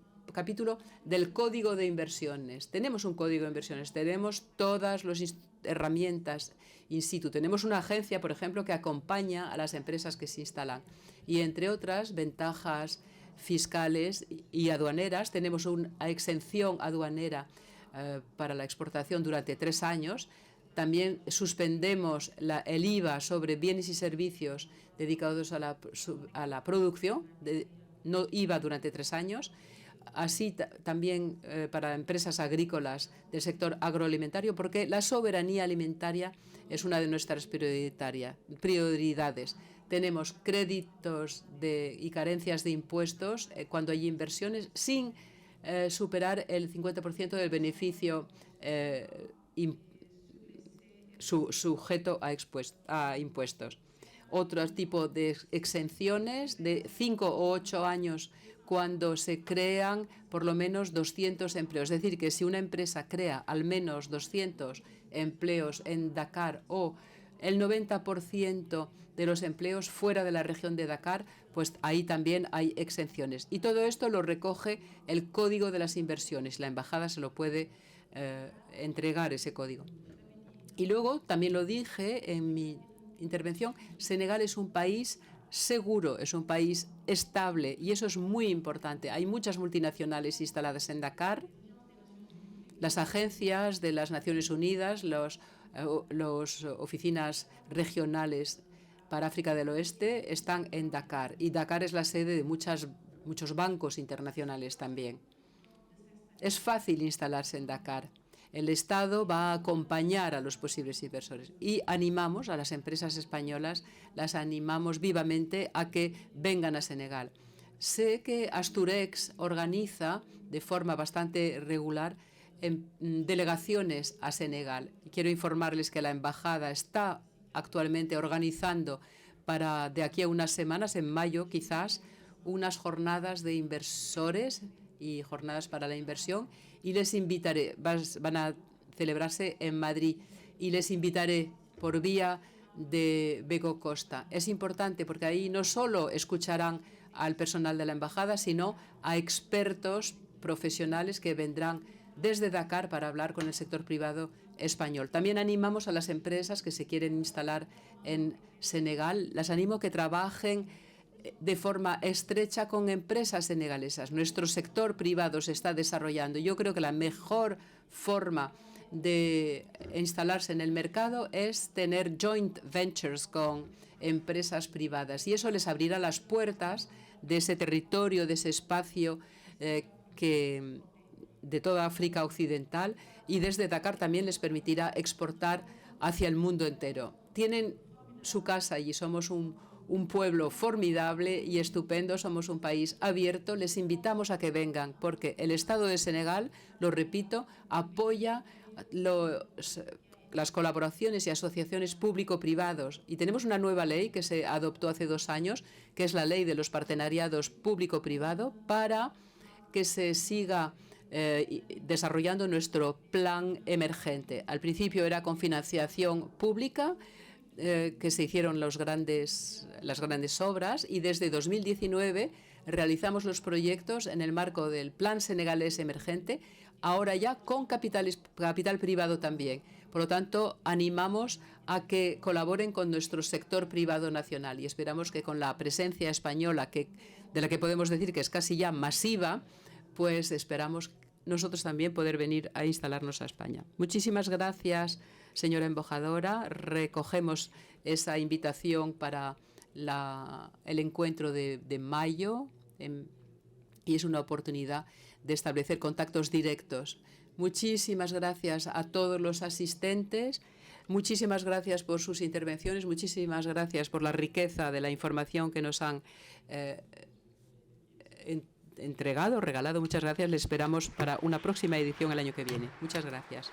del Código de Inversiones. Tenemos un Código de Inversiones, tenemos todas las herramientas in situ. Tenemos una agencia, por ejemplo, que acompaña a las empresas que se instalan. Y entre otras ventajas fiscales y aduaneras, tenemos una exención aduanera para la exportación durante 3 años. También suspendemos el IVA sobre bienes y servicios dedicados a la producción, no IVA durante 3 años. Así también para empresas agrícolas del sector agroalimentario, porque la soberanía alimentaria es una de nuestras prioridades. Tenemos créditos y carencias de impuestos cuando hay inversiones sin superar el 50% del beneficio sujeto a impuestos. Otro tipo de exenciones de 5 o 8 años cuando se crean por lo menos 200 empleos. Es decir, que si una empresa crea al menos 200 empleos en Dakar o el 90% de los empleos fuera de la región de Dakar, pues ahí también hay exenciones. Y todo esto lo recoge el Código de las Inversiones. La embajada se lo puede entregar, ese código. Y luego, también lo dije en mi intervención, Senegal es un país seguro, es un país estable, y eso es muy importante. Hay muchas multinacionales instaladas en Dakar. Las agencias de las Naciones Unidas, las oficinas regionales para África del Oeste están en Dakar, y Dakar es la sede de muchos bancos internacionales también. Es fácil instalarse en Dakar. El Estado va a acompañar a los posibles inversores, y animamos a las empresas españolas, las animamos vivamente a que vengan a Senegal. Sé que Asturex organiza de forma bastante regular delegaciones a Senegal. Quiero informarles que la embajada está actualmente organizando para de aquí a unas semanas, en mayo quizás, unas jornadas de inversores y jornadas para la inversión, y les invitaré, van a celebrarse en Madrid, y les invitaré por vía de Bego Costa. Es importante porque ahí no solo escucharán al personal de la embajada, sino a expertos profesionales que vendrán desde Dakar para hablar con el sector privado español. También animamos a las empresas que se quieren instalar en Senegal, las animo a que trabajen de forma estrecha con empresas senegalesas. Nuestro sector privado se está desarrollando. Yo creo que la mejor forma de instalarse en el mercado es tener joint ventures con empresas privadas, y eso les abrirá las puertas de ese territorio, de ese espacio de toda África Occidental, y desde Dakar también les permitirá exportar hacia el mundo entero. Tienen su casa allí, somos un pueblo formidable y estupendo, somos un país abierto. Les invitamos a que vengan porque el Estado de Senegal, lo repito, apoya las colaboraciones y asociaciones público-privados, y tenemos una nueva ley que se adoptó hace 2 años, que es la ley de los partenariados público-privado, para que se siga desarrollando nuestro plan emergente. Al principio era con financiación pública, que se hicieron las grandes obras, y desde 2019 realizamos los proyectos en el marco del Plan Senegalés Emergente, ahora ya con capital privado también. Por lo tanto, animamos a que colaboren con nuestro sector privado nacional y esperamos que con la presencia española, de la que podemos decir que es casi ya masiva, pues esperamos nosotros también poder venir a instalarnos a España. Muchísimas gracias, señora embajadora. Recogemos esa invitación para el encuentro de mayo y es una oportunidad de establecer contactos directos. Muchísimas gracias a todos los asistentes. Muchísimas gracias por sus intervenciones. Muchísimas gracias por la riqueza de la información que nos han regalado. Muchas gracias. Les esperamos para una próxima edición el año que viene. Muchas gracias.